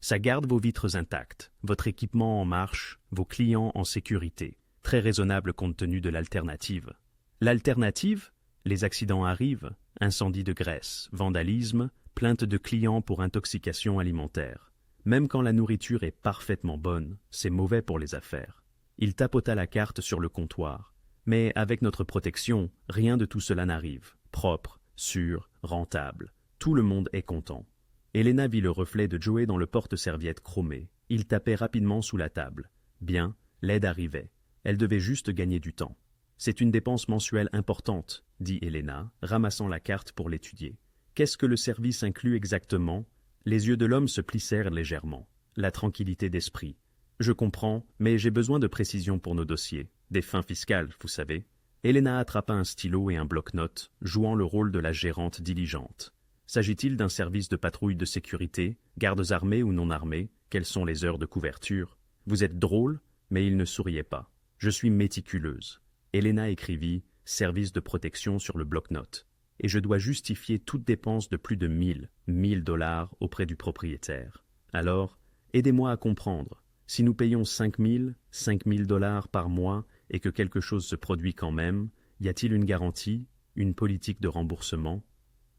Ça garde vos vitres intactes, votre équipement en marche, vos clients en sécurité. Très raisonnable compte tenu de l'alternative. L'alternative? Les accidents arrivent, incendie de graisse, vandalisme, plainte de clients pour intoxication alimentaire. Même quand la nourriture est parfaitement bonne, c'est mauvais pour les affaires. Il tapota la carte sur le comptoir. Mais avec notre protection, rien de tout cela n'arrive. Propre, sûr, rentable. Tout le monde est content. Helena vit le reflet de Joey dans le porte-serviette chromé. Il tapait rapidement sous la table. Bien, l'aide arrivait. Elle devait juste gagner du temps. C'est une dépense mensuelle importante, dit Helena, ramassant la carte pour l'étudier. Qu'est-ce que le service inclut exactement? Les yeux de l'homme se plissèrent légèrement. La tranquillité d'esprit. Je comprends, mais j'ai besoin de précision pour nos dossiers. Des fins fiscales, vous savez. Helena attrapa un stylo et un bloc-notes, jouant le rôle de la gérante diligente. S'agit-il d'un service de patrouille de sécurité, gardes armés ou non armés? Quelles sont les heures de couverture? Vous êtes drôle, mais il ne souriait pas. Je suis méticuleuse. Helena écrivit « Service de protection » sur le bloc-notes. Et je dois justifier toute dépense de plus de 1000 $ auprès du propriétaire. Alors, aidez-moi à comprendre. Si nous payons 5 000 $ par mois et que quelque chose se produit quand même, y a-t-il une garantie, une politique de remboursement?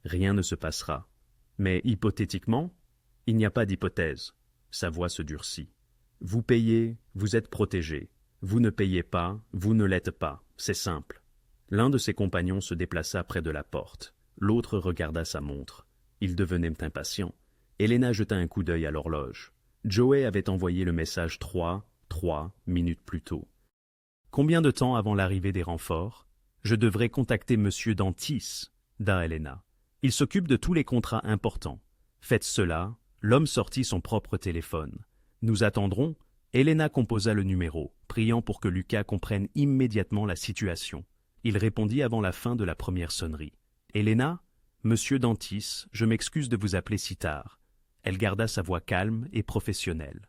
Rien ne se passera. Mais hypothétiquement, il n'y a pas d'hypothèse. Sa voix se durcit. Vous payez, vous êtes protégé. Vous ne payez pas, vous ne l'êtes pas. C'est simple. L'un de ses compagnons se déplaça près de la porte. L'autre regarda sa montre. Il devenait impatient. Helena jeta un coup d'œil à l'horloge. Joey avait envoyé le message 3 minutes plus tôt. Combien de temps avant l'arrivée des renforts? Je devrais contacter Monsieur Dantis, dit Helena. Il s'occupe de tous les contrats importants. Faites cela. L'homme sortit son propre téléphone. Nous attendrons. Helena composa le numéro, priant pour que Lucas comprenne immédiatement la situation. Il répondit avant la fin de la première sonnerie. Helena? Monsieur Dantis, je m'excuse de vous appeler si tard. Elle garda sa voix calme et professionnelle.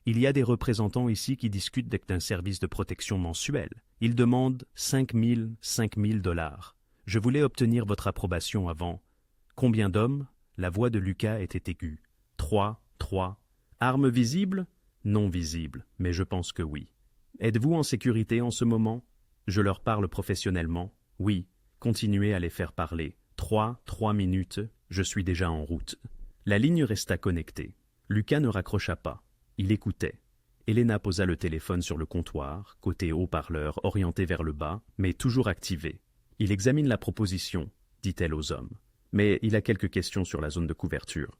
Il y a des représentants ici qui discutent d'un service de protection mensuel. Ils demandent 5 000 $. Je voulais obtenir votre approbation avant. Combien d'hommes? La voix de Lucas était aiguë. 3. Armes visibles? Non visibles, mais je pense que oui. Êtes-vous en sécurité en ce moment? Je leur parle professionnellement. Oui. Continuez à les faire parler. 3 minutes, je suis déjà en route. La ligne resta connectée. Lucas ne raccrocha pas. Il écoutait. Helena posa le téléphone sur le comptoir, côté haut-parleur orienté vers le bas, mais toujours activé. Il examine la proposition, dit-elle aux hommes. Mais il a quelques questions sur la zone de couverture.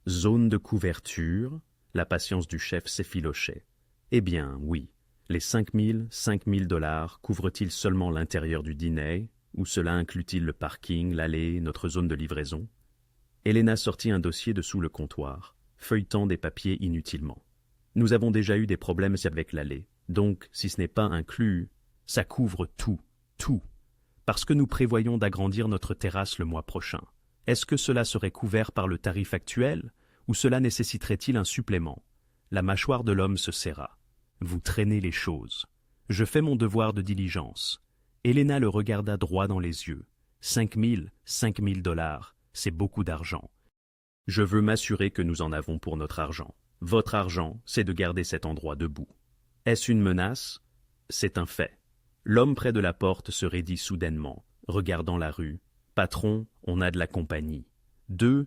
Zone de couverture? La patience du chef s'effilochait. Eh bien, oui. Les 5 000 $ couvrent-ils seulement l'intérieur du dîner, ou cela inclut-il le parking, l'allée, notre zone de livraison? Helena sortit un dossier de sous le comptoir, feuilletant des papiers inutilement. Nous avons déjà eu des problèmes avec l'allée, donc si ce n'est pas inclus, ça couvre tout. Parce que nous prévoyons d'agrandir notre terrasse le mois prochain. Est-ce que cela serait couvert par le tarif actuel, ou cela nécessiterait-il un supplément? La mâchoire de l'homme se serra. Vous traînez les choses. Je fais mon devoir de diligence. Helena le regarda droit dans les yeux. 5 000 $, c'est beaucoup d'argent. Je veux m'assurer que nous en avons pour notre argent. Votre argent, c'est de garder cet endroit debout. Est-ce une menace? C'est un fait. L'homme près de la porte se raidit soudainement, regardant la rue. Patron, on a de la compagnie. Deux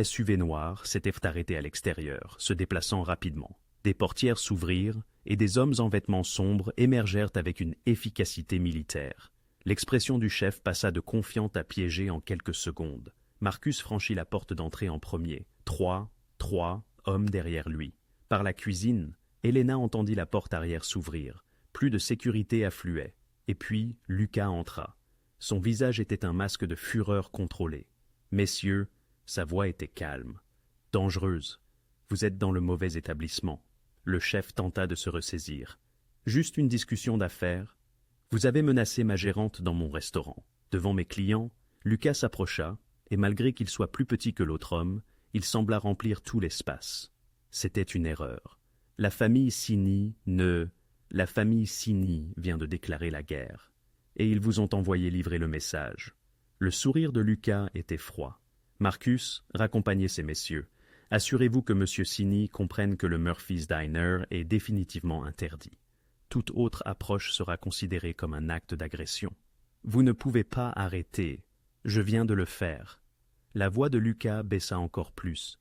SUV noirs s'étaient arrêtés à l'extérieur, se déplaçant rapidement. Des portières s'ouvrirent et des hommes en vêtements sombres émergèrent avec une efficacité militaire. L'expression du chef passa de confiante à piégée en quelques secondes. Marcus franchit la porte d'entrée en premier. 3 hommes derrière lui. Par la cuisine, Helena entendit la porte arrière s'ouvrir. Plus de sécurité affluait. Et puis, Lucas entra. Son visage était un masque de fureur contrôlée. Messieurs, sa voix était calme. Dangereuse. Vous êtes dans le mauvais établissement. Le chef tenta de se ressaisir. Juste une discussion d'affaires. Vous avez menacé ma gérante dans mon restaurant. Devant mes clients, Lucas s'approcha, et malgré qu'il soit plus petit que l'autre homme, il sembla remplir tout l'espace. C'était une erreur. La famille Cini vient de déclarer la guerre. Et ils vous ont envoyé livrer le message. Le sourire de Lucas était froid. Marcus, raccompagnez ces messieurs. Assurez-vous que M. Sini comprenne que le Murphy's Diner est définitivement interdit. Toute autre approche sera considérée comme un acte d'agression. Vous ne pouvez pas arrêter. Je viens de le faire. La voix de Lucas baissa encore plus.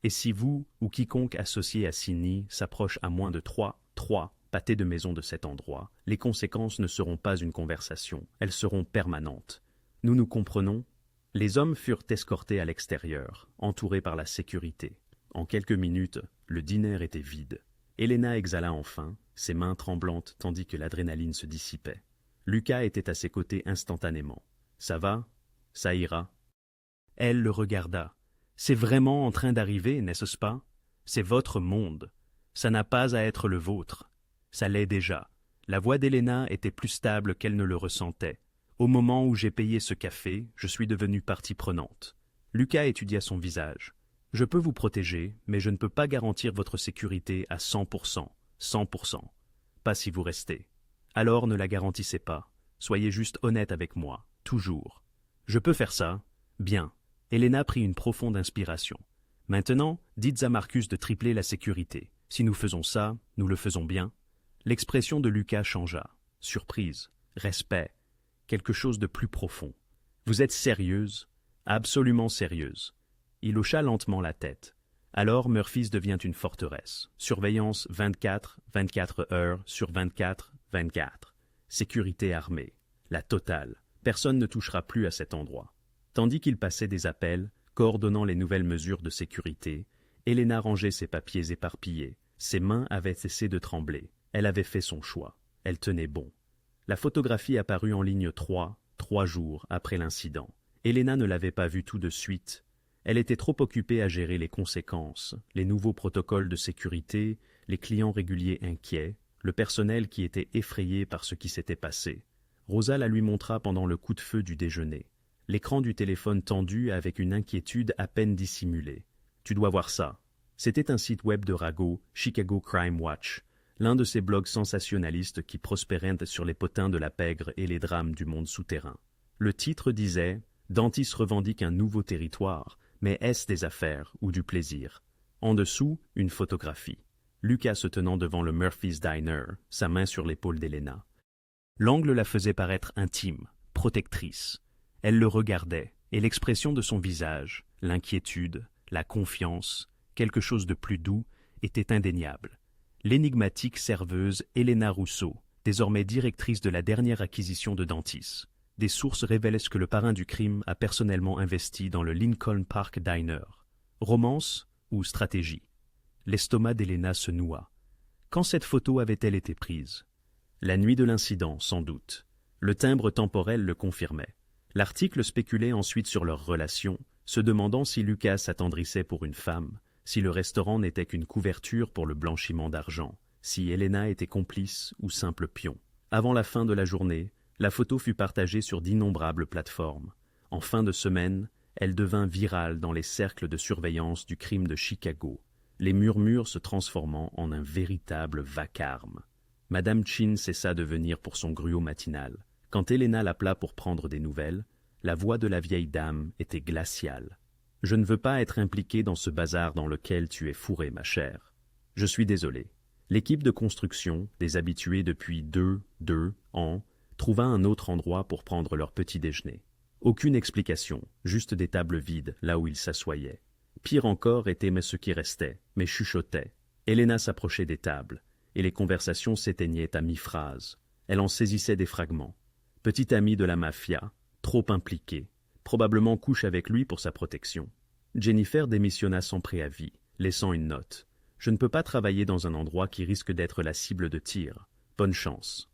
Et si vous ou quiconque associé à Sini s'approche à moins de trois pâtés de maison de cet endroit, les conséquences ne seront pas une conversation, elles seront permanentes. Nous nous comprenons? Les hommes furent escortés à l'extérieur, entourés par la sécurité. En quelques minutes, le dîner était vide. Helena exhala enfin, ses mains tremblantes tandis que l'adrénaline se dissipait. Lucas était à ses côtés instantanément. « Ça va? Ça ira ?» Elle le regarda. « C'est vraiment en train d'arriver, n'est-ce pas? C'est votre monde. Ça n'a pas à être le vôtre. Ça l'est déjà. » La voix d'Helena était plus stable qu'elle ne le ressentait. Au moment où j'ai payé ce café, je suis devenue partie prenante. Lucas étudia son visage. « Je peux vous protéger, mais je ne peux pas garantir votre sécurité à 100%. 100%. Pas si vous restez. Alors ne la garantissez pas. Soyez juste honnête avec moi, toujours. Je peux faire ça? Bien. » Helena prit une profonde inspiration. « Maintenant, dites à Marcus de tripler la sécurité. Si nous faisons ça, nous le faisons bien. » L'expression de Lucas changea. Surprise, respect, quelque chose de plus profond. « Vous êtes sérieuse? Absolument sérieuse. » Il hocha lentement la tête. Alors Murphy's devient une forteresse. Surveillance 24 heures sur 24. Sécurité armée. La totale. Personne ne touchera plus à cet endroit. Tandis qu'il passait des appels, coordonnant les nouvelles mesures de sécurité, Helena rangeait ses papiers éparpillés. Ses mains avaient cessé de trembler. Elle avait fait son choix. Elle tenait bon. La photographie apparut en ligne 3 jours après l'incident. Helena ne l'avait pas vue tout de suite. Elle était trop occupée à gérer les conséquences, les nouveaux protocoles de sécurité, les clients réguliers inquiets, le personnel qui était effrayé par ce qui s'était passé. Rosa la lui montra pendant le coup de feu du déjeuner. L'écran du téléphone tendu avec une inquiétude à peine dissimulée. « Tu dois voir ça. » C'était un site web de ragot, Chicago Crime Watch, l'un de ces blogs sensationnalistes qui prospéraient sur les potins de la pègre et les drames du monde souterrain. Le titre disait « Dantis revendique un nouveau territoire, mais est-ce des affaires ou du plaisir ?» En dessous, une photographie. Lucas se tenant devant le Murphy's Diner, sa main sur l'épaule d'Helena. L'angle la faisait paraître intime, protectrice. Elle le regardait, et l'expression de son visage, l'inquiétude, la confiance, quelque chose de plus doux, était indéniable. L'énigmatique serveuse Helena Rousseau, désormais directrice de la dernière acquisition de Dantis. Des sources révèlent que le parrain du crime a personnellement investi dans le Lincoln Park Diner. Romance ou stratégie? L'estomac d'Helena se noua. Quand cette photo avait-elle été prise? La nuit de l'incident, sans doute. Le timbre temporel le confirmait. L'article spéculait ensuite sur leur relation, se demandant si Lucas s'attendrissait pour une femme, si le restaurant n'était qu'une couverture pour le blanchiment d'argent, si Helena était complice ou simple pion. Avant la fin de la journée, la photo fut partagée sur d'innombrables plateformes. En fin de semaine, elle devint virale dans les cercles de surveillance du crime de Chicago, les murmures se transformant en un véritable vacarme. Madame Chin cessa de venir pour son gruau matinal. Quand Helena l'appela pour prendre des nouvelles, la voix de la vieille dame était glaciale. « Je ne veux pas être impliquée dans ce bazar dans lequel tu es fourrée, ma chère. Je suis désolé. » L'équipe de construction, des habitués depuis deux ans, trouva un autre endroit pour prendre leur petit déjeuner. Aucune explication, juste des tables vides là où ils s'assoyaient. Pire encore étaient ceux qui restaient, mais chuchotaient. Helena s'approchait des tables, et les conversations s'éteignaient à mi-phrase. Elle en saisissait des fragments. Petit ami de la mafia, trop impliqué, probablement couche avec lui pour sa protection. Jennifer démissionna sans préavis, laissant une note. « Je ne peux pas travailler dans un endroit qui risque d'être la cible de tir. Bonne chance. »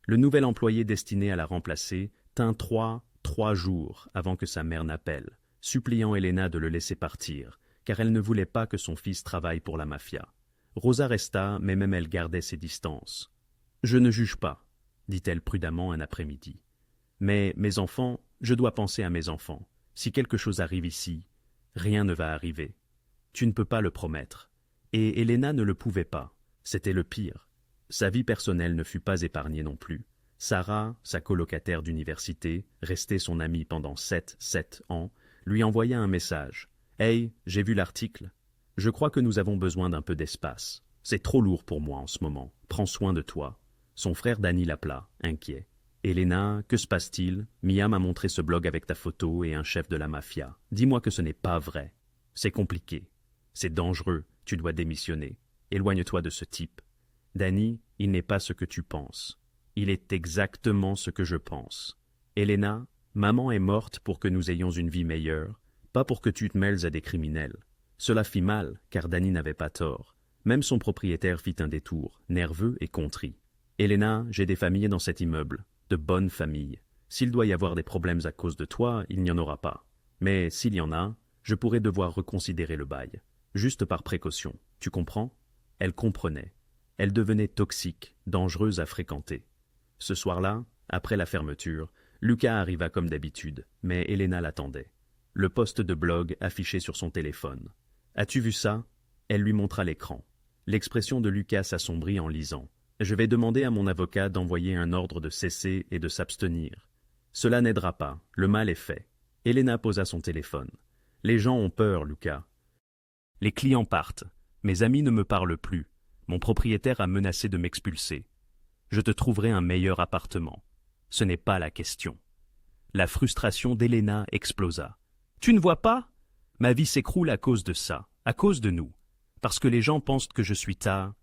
Le nouvel employé destiné à la remplacer tint trois jours avant que sa mère n'appelle, suppliant Helena de le laisser partir, car elle ne voulait pas que son fils travaille pour la mafia. Rosa resta, mais même elle gardait ses distances. « Je ne juge pas, » dit-elle prudemment un après-midi. « Mais mes enfants, je dois penser à mes enfants. Si quelque chose arrive ici, rien ne va arriver. Tu ne peux pas le promettre. » Et Helena ne le pouvait pas. C'était le pire. Sa vie personnelle ne fut pas épargnée non plus. Sarah, sa colocataire d'université, restée son amie pendant 7 ans, lui envoya un message. « Hey, j'ai vu l'article. Je crois que nous avons besoin d'un peu d'espace. C'est trop lourd pour moi en ce moment. Prends soin de toi. » Son frère Danny l'appela, inquiet. « Elena, que se passe-t-il? Mia m'a montré ce blog avec ta photo et un chef de la mafia. Dis-moi que ce n'est pas vrai. C'est compliqué. C'est dangereux. Tu dois démissionner. Éloigne-toi de ce type. Danny, il n'est pas ce que tu penses. Il est exactement ce que je pense. Elena, maman est morte pour que nous ayons une vie meilleure, pas pour que tu te mêles à des criminels. Cela fit mal, car Danny n'avait pas tort. Même son propriétaire fit un détour, nerveux et contrit. Elena, j'ai des familles dans cet immeuble, de bonnes familles. S'il doit y avoir des problèmes à cause de toi, il n'y en aura pas. Mais s'il y en a, je pourrais devoir reconsidérer le bail. Juste par précaution, tu comprends? Elle comprenait. Elle devenait toxique, dangereuse à fréquenter. Ce soir-là, après la fermeture, Lucas arriva comme d'habitude, mais Elena l'attendait. Le post de blog affiché sur son téléphone. « As-tu vu ça ?» Elle lui montra l'écran. L'expression de Lucas s'assombrit en lisant. « Je vais demander à mon avocat d'envoyer un ordre de cesser et de s'abstenir. Cela n'aidera pas, le mal est fait. » Elena posa son téléphone. « Les gens ont peur, Lucas. Les clients partent. Mes amis ne me parlent plus. Mon propriétaire a menacé de m'expulser. Je te trouverai un meilleur appartement. Ce n'est pas la question. » La frustration d'Elena explosa. « Tu ne vois pas? Ma vie s'écroule à cause de ça, à cause de nous. Parce que les gens pensent que je suis ta... »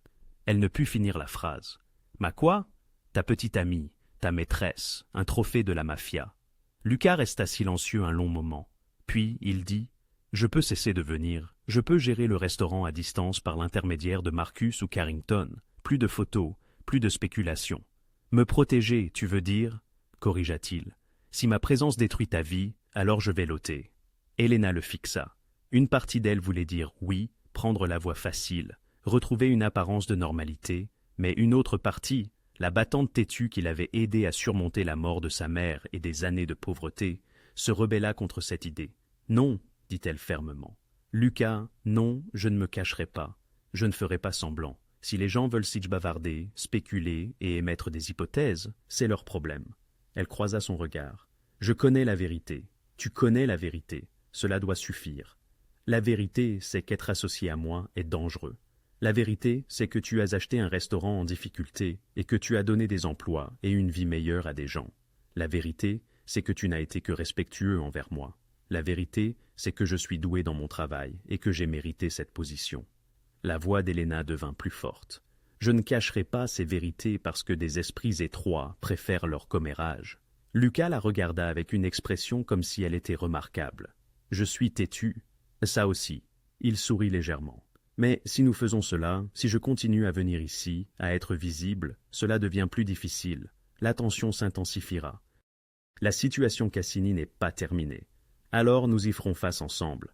Elle ne put finir la phrase. « Ma quoi? Ta petite amie, ta maîtresse, un trophée de la mafia. » Lucas resta silencieux un long moment. Puis il dit « Je peux cesser de venir. Je peux gérer le restaurant à distance par l'intermédiaire de Marcus ou Carrington. Plus de photos, plus de spéculation. Me protéger, tu veux dire ?» corrigea-t-il. « Si ma présence détruit ta vie, alors je vais l'ôter. » Elena le fixa. Une partie d'elle voulait dire oui, prendre la voie facile, retrouver une apparence de normalité, mais une autre partie, la battante têtue qui l'avait aidé à surmonter la mort de sa mère et des années de pauvreté, se rebella contre cette idée. « Non, dit-elle fermement. Lucas, non, je ne me cacherai pas. Je ne ferai pas semblant. Si les gens veulent s'y bavarder, spéculer et émettre des hypothèses, c'est leur problème. » Elle croisa son regard. « Je connais la vérité. Tu connais la vérité. Cela doit suffire. La vérité, c'est qu'être associé à moi est dangereux. La vérité, c'est que tu as acheté un restaurant en difficulté et que tu as donné des emplois et une vie meilleure à des gens. La vérité, c'est que tu n'as été que respectueux envers moi. La vérité, c'est que je suis doué dans mon travail et que j'ai mérité cette position. » La voix d'Elena devint plus forte. « Je ne cacherai pas ces vérités parce que des esprits étroits préfèrent leur commérage. » Lucas la regarda avec une expression comme si elle était remarquable. « Je suis têtu. » Ça aussi. Il sourit légèrement. « Mais si nous faisons cela, si je continue à venir ici, à être visible, cela devient plus difficile. La tension s'intensifiera. La situation Cassini n'est pas terminée. Alors nous y ferons face ensemble. »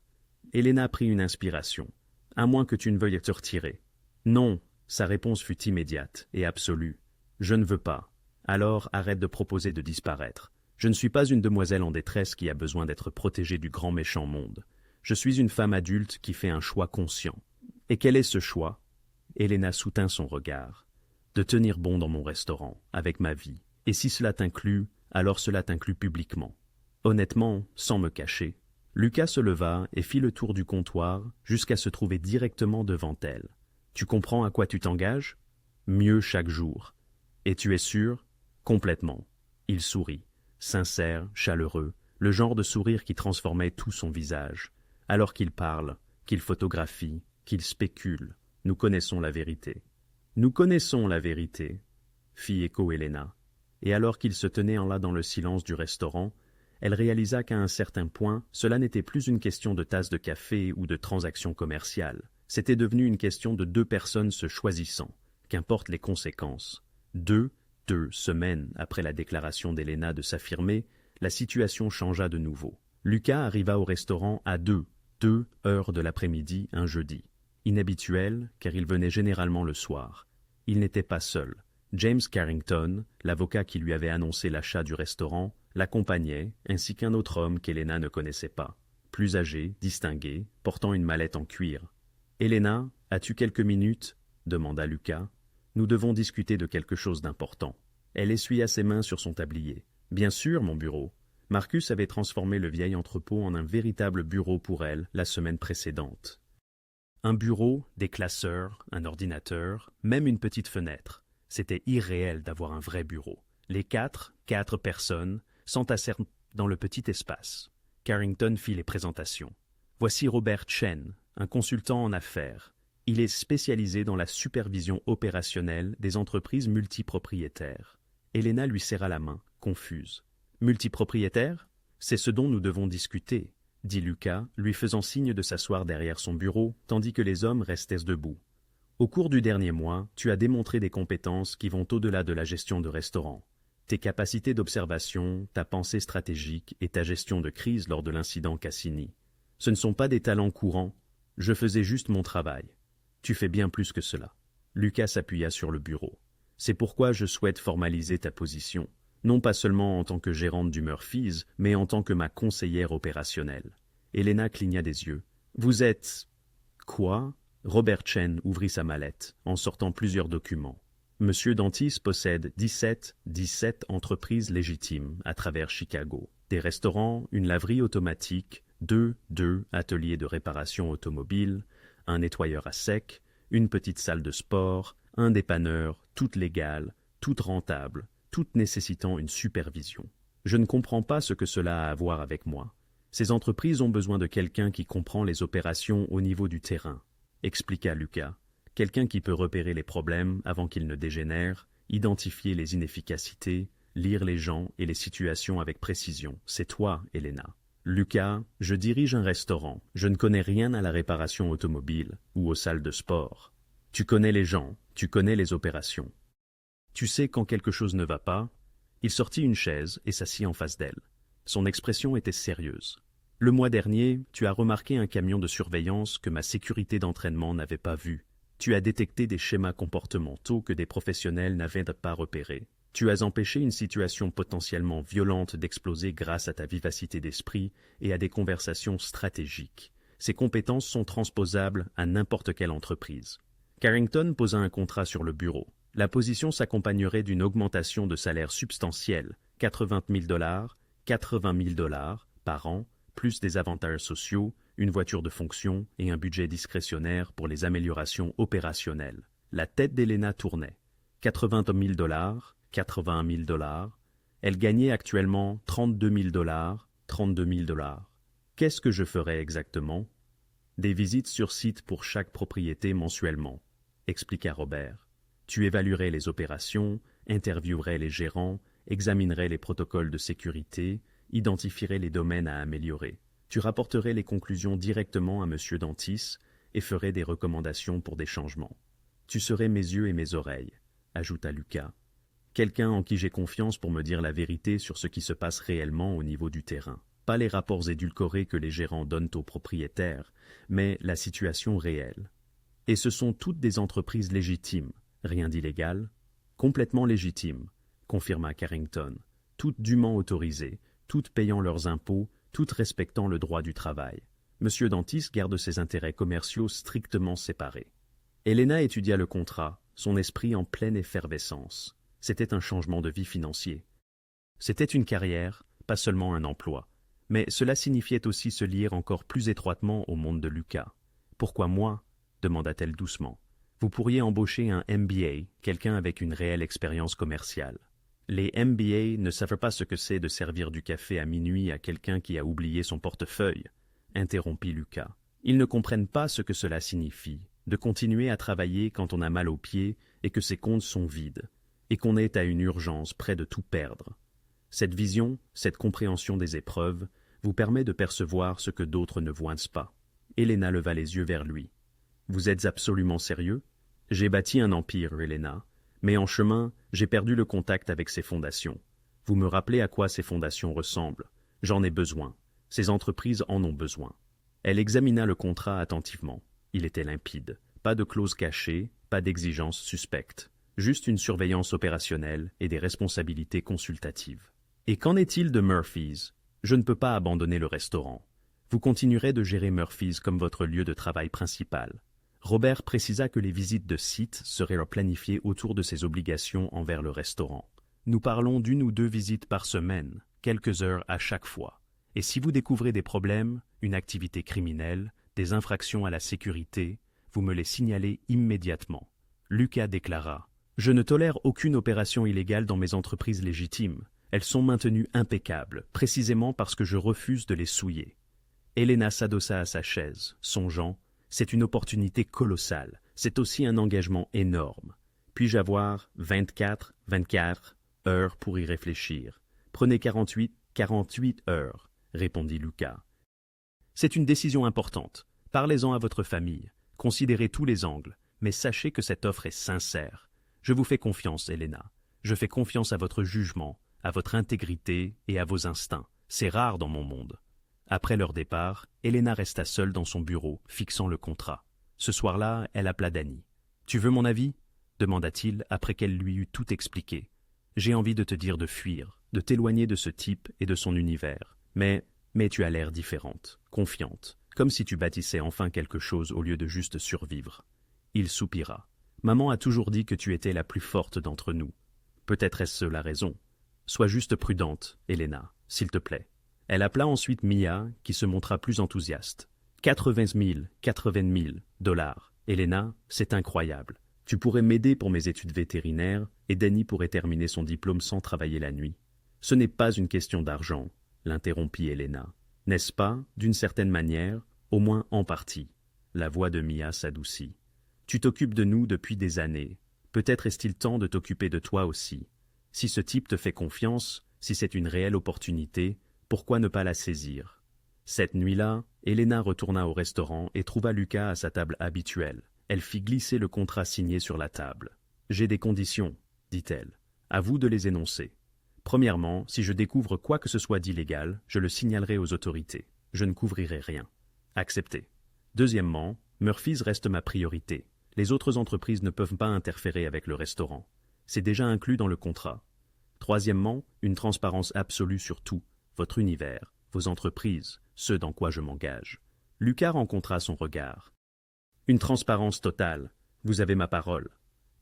Elena prit une inspiration. « À moins que tu ne veuilles te retirer. » « Non. » Sa réponse fut immédiate et absolue. « Je ne veux pas. Alors arrête de proposer de disparaître. Je ne suis pas une demoiselle en détresse qui a besoin d'être protégée du grand méchant monde. Je suis une femme adulte qui fait un choix conscient. Et quel est ce choix ?» Elena soutint son regard. « De tenir bon dans mon restaurant, avec ma vie. Et si cela t'inclut, alors cela t'inclut publiquement. Honnêtement, sans me cacher. » Lucas se leva et fit le tour du comptoir jusqu'à se trouver directement devant elle. « Tu comprends à quoi tu t'engages ? Mieux chaque jour. Et tu es sûr ? Complètement. » Il sourit, sincère, chaleureux, le genre de sourire qui transformait tout son visage. « Alors qu'il parle, qu'il photographie, qu'il spécule, nous connaissons la vérité. »« Nous connaissons la vérité, » fit écho Elena. Et alors qu'ils se tenaient en là dans le silence du restaurant, elle réalisa qu'à un certain point, cela n'était plus une question de tasse de café ou de transaction commerciale. C'était devenu une question de deux personnes se choisissant, qu'importent les conséquences. Deux semaines après la déclaration d'Elena de s'affirmer, la situation changea de nouveau. Lucas arriva au restaurant à 2 heures de l'après-midi un jeudi. Inhabituel, car il venait généralement le soir. Il n'était pas seul. James Carrington, l'avocat qui lui avait annoncé l'achat du restaurant, l'accompagnait, ainsi qu'un autre homme qu'Elena ne connaissait pas. Plus âgé, distingué, portant une mallette en cuir. « Elena, as-tu quelques minutes ?» demanda Lucas. « Nous devons discuter de quelque chose d'important. » Elle essuya ses mains sur son tablier. « Bien sûr, mon bureau. Marcus avait transformé le vieil entrepôt en un véritable bureau pour elle la semaine précédente. Un bureau, des classeurs, un ordinateur, même une petite fenêtre. C'était irréel d'avoir un vrai bureau. Les quatre personnes, s'entassèrent dans le petit espace. Carrington fit les présentations. Voici Robert Chen, un consultant en affaires. Il est spécialisé dans la supervision opérationnelle des entreprises multipropriétaires. Helena lui serra la main, confuse. Multipropriétaire? C'est ce dont nous devons discuter, dit Lucas, lui faisant signe de s'asseoir derrière son bureau, tandis que les hommes restaient debout. Au cours du dernier mois, tu as démontré des compétences qui vont au-delà de la gestion de restaurant. Tes capacités d'observation, ta pensée stratégique et ta gestion de crise lors de l'incident Cassini. Ce ne sont pas des talents courants. Je faisais juste mon travail. Tu fais bien plus que cela. Lucas s'appuya sur le bureau. C'est pourquoi je souhaite formaliser ta position, non pas seulement en tant que gérante du Murphy's, mais en tant que ma conseillère opérationnelle. Helena cligna des yeux. Vous êtes... Quoi? Robert Chen ouvrit sa mallette, en sortant plusieurs documents. Monsieur Dantis possède 17 entreprises légitimes à travers Chicago. Des restaurants, une laverie automatique, deux ateliers de réparation automobile, un nettoyeur à sec, une petite salle de sport, un dépanneur, toutes légales, toutes rentables, toutes nécessitant une supervision. Je ne comprends pas ce que cela a à voir avec moi. Ces entreprises ont besoin de quelqu'un qui comprend les opérations au niveau du terrain, expliqua Lucas. Quelqu'un qui peut repérer les problèmes avant qu'ils ne dégénèrent, identifier les inefficacités, lire les gens et les situations avec précision. C'est toi, Helena. Lucas, je dirige un restaurant. Je ne connais rien à la réparation automobile ou aux salles de sport. Tu connais les gens, tu connais les opérations. Tu sais quand quelque chose ne va pas. Il sortit une chaise et s'assit en face d'elle. Son expression était sérieuse. Le mois dernier, tu as remarqué un camion de surveillance que ma sécurité d'entraînement n'avait pas vu. Tu as détecté des schémas comportementaux que des professionnels n'avaient pas repérés. Tu as empêché une situation potentiellement violente d'exploser grâce à ta vivacité d'esprit et à des conversations stratégiques. Ces compétences sont transposables à n'importe quelle entreprise. Carrington posa un contrat sur le bureau. La position s'accompagnerait d'une augmentation de salaire substantielle, $80 000 par an, plus des avantages sociaux, une voiture de fonction et un budget discrétionnaire pour les améliorations opérationnelles. La tête d'Helena tournait. $80 000. Elle gagnait actuellement $32 000. Qu'est-ce que je ferais exactement? Des visites sur site pour chaque propriété mensuellement, expliqua Robert. Tu évaluerais les opérations, interviewerais les gérants, examinerais les protocoles de sécurité, identifierais les domaines à améliorer. Tu rapporterais les conclusions directement à M. Dantis et ferais des recommandations pour des changements. Tu serais mes yeux et mes oreilles, ajouta Lucas. Quelqu'un en qui j'ai confiance pour me dire la vérité sur ce qui se passe réellement au niveau du terrain. Pas les rapports édulcorés que les gérants donnent aux propriétaires, mais la situation réelle. Et ce sont toutes des entreprises légitimes, rien d'illégal. Complètement légitimes, confirma Carrington, toutes dûment autorisées, toutes payant leurs impôts, toutes respectant le droit du travail. M. Dantis garde ses intérêts commerciaux strictement séparés. Helena étudia le contrat, son esprit en pleine effervescence. C'était un changement de vie financier. C'était une carrière, pas seulement un emploi. Mais cela signifiait aussi se lier encore plus étroitement au monde de Lucas. « Pourquoi moi ?» demanda-t-elle doucement. « Vous pourriez embaucher un MBA, quelqu'un avec une réelle expérience commerciale. Les MBA ne savent pas ce que c'est de servir du café à minuit à quelqu'un qui a oublié son portefeuille, » interrompit Lucas. « Ils ne comprennent pas ce que cela signifie, de continuer à travailler quand on a mal aux pieds et que ses comptes sont vides, et qu'on est à une urgence près de tout perdre. Cette vision, cette compréhension des épreuves, vous permet de percevoir ce que d'autres ne voient pas. » Helena leva les yeux vers lui. « Vous êtes absolument sérieux? J'ai bâti un empire, Helena, mais en chemin, j'ai perdu le contact avec ses fondations. Vous me rappelez à quoi ces fondations ressemblent. J'en ai besoin. Ces entreprises en ont besoin. » Elle examina le contrat attentivement. Il était limpide. Pas de clause cachée, pas d'exigence suspecte. Juste une surveillance opérationnelle et des responsabilités consultatives. « Et qu'en est-il de Murphy's? Je ne peux pas abandonner le restaurant. Vous continuerez de gérer Murphy's comme votre lieu de travail principal. » Robert précisa que les visites de site seraient planifiées autour de ses obligations envers le restaurant. « Nous parlons d'1 ou 2 visites par semaine. quelques heures à chaque fois. Et si vous découvrez des problèmes, une activité criminelle, des infractions à la sécurité, vous me les signalez immédiatement. » Lucas déclara: « Je ne tolère aucune opération illégale dans mes entreprises légitimes. Elles sont maintenues impeccables, précisément parce que je refuse de les souiller. » Elena s'adossa à sa chaise, songeant: « C'est une opportunité colossale, c'est aussi un engagement énorme. Puis-je avoir 24 heures pour y réfléchir? Prenez 48 heures, répondit Lucas. C'est une décision importante. Parlez-en à votre famille. Considérez tous les angles, mais sachez que cette offre est sincère. Je vous fais confiance, Elena. Je fais confiance à votre jugement, à votre intégrité et à vos instincts. C'est rare dans mon monde. » Après leur départ, Elena resta seule dans son bureau, fixant le contrat. Ce soir-là, elle appela Danny. « Tu veux mon avis ?» demanda-t-il après qu'elle lui eut tout expliqué. « J'ai envie de te dire de fuir, de t'éloigner de ce type et de son univers. Mais tu as l'air différente, confiante, comme si tu bâtissais enfin quelque chose au lieu de juste survivre. » Il soupira. « Maman a toujours dit que tu étais la plus forte d'entre nous. Peut-être est-ce la raison. Sois juste prudente, Elena, s'il te plaît. » Elle appela ensuite Mia, qui se montra plus enthousiaste. 80 000 dollars. Elena, c'est incroyable. Tu pourrais m'aider pour mes études vétérinaires et Danny pourrait terminer son diplôme sans travailler la nuit. Ce n'est pas une question d'argent, l'interrompit Elena. N'est-ce pas, d'une certaine manière, au moins en partie? La voix de Mia s'adoucit. Tu t'occupes de nous depuis des années. Peut-être est-il temps de t'occuper de toi aussi. Si ce type te fait confiance, si c'est une réelle opportunité, pourquoi ne pas la saisir? Cette nuit-là, Elena retourna au restaurant et trouva Lucas à sa table habituelle. Elle fit glisser le contrat signé sur la table. « J'ai des conditions, » dit-elle. « À vous de les énoncer. Premièrement, si je découvre quoi que ce soit d'illégal, je le signalerai aux autorités. Je ne couvrirai rien. Accepté. Deuxièmement, Murphy's reste ma priorité. Les autres entreprises ne peuvent pas interférer avec le restaurant. C'est déjà inclus dans le contrat. Troisièmement, une transparence absolue sur tout. Votre univers, vos entreprises, ce dans quoi je m'engage. » Lucas rencontra son regard. « Une transparence totale. Vous avez ma parole. »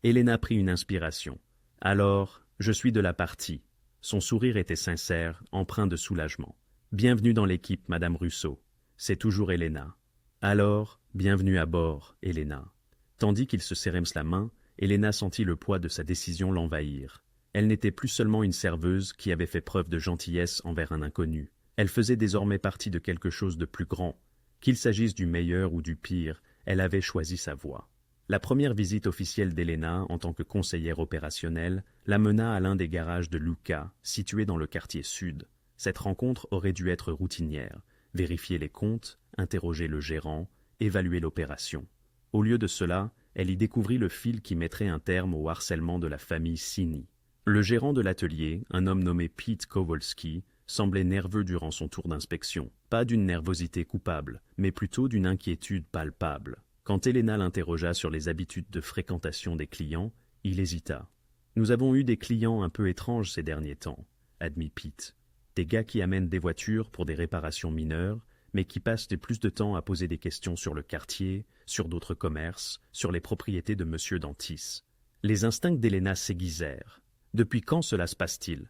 Elena prit une inspiration. « Alors, je suis de la partie. » Son sourire était sincère, empreint de soulagement. « Bienvenue dans l'équipe, Madame Russo. C'est toujours Elena. »« Alors, bienvenue à bord, Elena. » Tandis qu'ils se serraient la main, Elena sentit le poids de sa décision l'envahir. Elle n'était plus seulement une serveuse qui avait fait preuve de gentillesse envers un inconnu. Elle faisait désormais partie de quelque chose de plus grand. Qu'il s'agisse du meilleur ou du pire, elle avait choisi sa voie. La première visite officielle d'Elena en tant que conseillère opérationnelle l'amena à l'un des garages de Lucas, situé dans le quartier sud. Cette rencontre aurait dû être routinière, vérifier les comptes, interroger le gérant, évaluer l'opération. Au lieu de cela, elle y découvrit le fil qui mettrait un terme au harcèlement de la famille Cini. Le gérant de l'atelier, un homme nommé Pete Kowalski, semblait nerveux durant son tour d'inspection. Pas d'une nervosité coupable, mais plutôt d'une inquiétude palpable. Quand Elena l'interrogea sur les habitudes de fréquentation des clients, il hésita. « Nous avons eu des clients un peu étranges ces derniers temps, » admit Pete. « Des gars qui amènent des voitures pour des réparations mineures, mais qui passent plus de temps à poser des questions sur le quartier, sur d'autres commerces, sur les propriétés de M. Dantis. » Les instincts d'Elena s'aiguisèrent. Depuis quand cela se passe-t-il?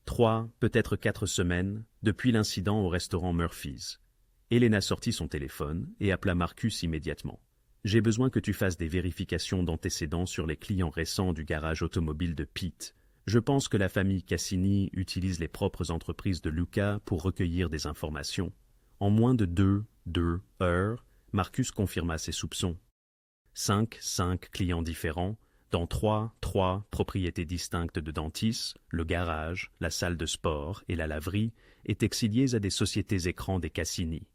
3, peut-être 4 semaines, depuis l'incident au restaurant Murphy's. Elena sortit son téléphone et appela Marcus immédiatement. « J'ai besoin que tu fasses des vérifications d'antécédents sur les clients récents du garage automobile de Pete. Je pense que la famille Cassini utilise les propres entreprises de Lucas pour recueillir des informations. » En moins de 2 heures, Marcus confirma ses soupçons. 5 clients différents, dans 3 propriétés distinctes de Dantis, le garage, la salle de sport et la laverie, étaient exiliés à des sociétés écrans des Cassini.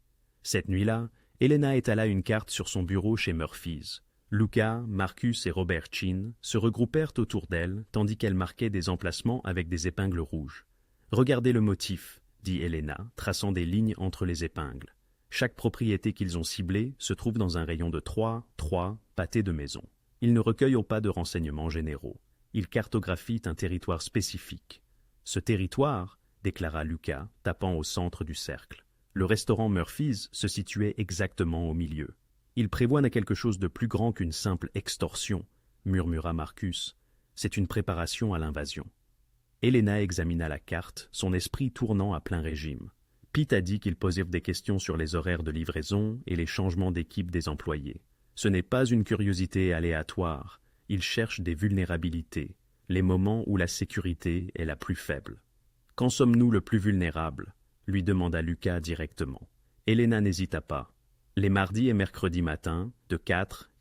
Cette nuit-là, Elena étala une carte sur son bureau chez Murphy's. Lucas, Marcus et Robert Chin se regroupèrent autour d'elle tandis qu'elle marquait des emplacements avec des épingles rouges. « Regardez le motif », dit Elena, traçant des lignes entre les épingles. Chaque propriété qu'ils ont ciblée se trouve dans un rayon de 3 pâtés de maisons. Ils ne recueillent pas de renseignements généraux. Ils cartographient un territoire spécifique. Ce territoire, déclara Lucas, tapant au centre du cercle. Le restaurant Murphy's se situait exactement au milieu. Il prévoit quelque chose de plus grand qu'une simple extorsion, murmura Marcus. C'est une préparation à l'invasion. Elena examina la carte, son esprit tournant à plein régime. Pete a dit qu'il posait des questions sur les horaires de livraison et les changements d'équipe des employés. Ce n'est pas une curiosité aléatoire, il cherche des vulnérabilités, les moments où la sécurité est la plus faible. Quand sommes-nous le plus vulnérables? Lui demanda Lucas directement. Elena n'hésita pas. Les mardis et mercredis matins, de 4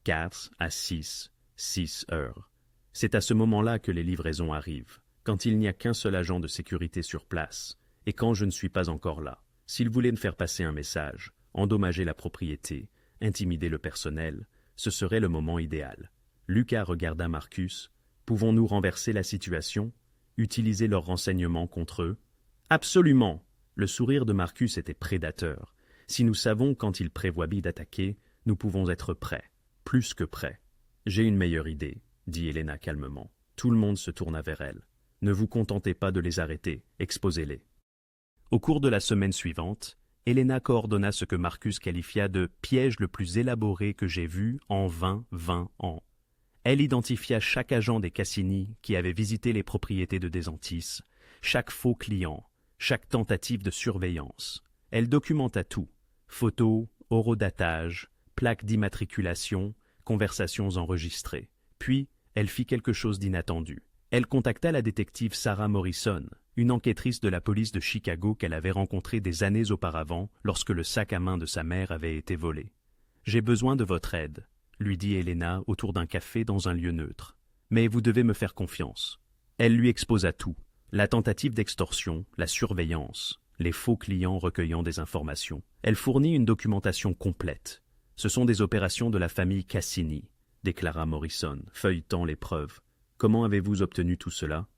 à 6 heures. C'est à ce moment-là que les livraisons arrivent, quand il n'y a qu'un seul agent de sécurité sur place, et quand je ne suis pas encore là. S'il voulait me faire passer un message, endommager la propriété, intimider le personnel, ce serait le moment idéal. Lucas regarda Marcus. Pouvons-nous renverser la situation? Utiliser leurs renseignements contre eux? Absolument! Le sourire de Marcus était prédateur. Si nous savons quand il prévoit d'attaquer, nous pouvons être prêts. Plus que prêts. J'ai une meilleure idée, dit Elena calmement. Tout le monde se tourna vers elle. Ne vous contentez pas de les arrêter, exposez-les. Au cours de la semaine suivante, Elena coordonna ce que Marcus qualifia de « piège le plus élaboré que j'ai vu en 20 ans ». Elle identifia chaque agent des Cassini qui avait visité les propriétés de Desantis, chaque faux client, chaque tentative de surveillance. Elle documenta tout, photos, horodatage, plaques d'immatriculation, conversations enregistrées. Puis, elle fit quelque chose d'inattendu. Elle contacta la détective Sarah Morrison, une enquêtrice de la police de Chicago qu'elle avait rencontrée des années auparavant lorsque le sac à main de sa mère avait été volé. « J'ai besoin de votre aide », lui dit Elena autour d'un café dans un lieu neutre. « Mais vous devez me faire confiance. » Elle lui exposa tout, la tentative d'extorsion, la surveillance, les faux clients recueillant des informations. Elle fournit une documentation complète. « Ce sont des opérations de la famille Cassini », déclara Morrison, feuilletant les preuves. « Comment avez-vous obtenu tout cela ? »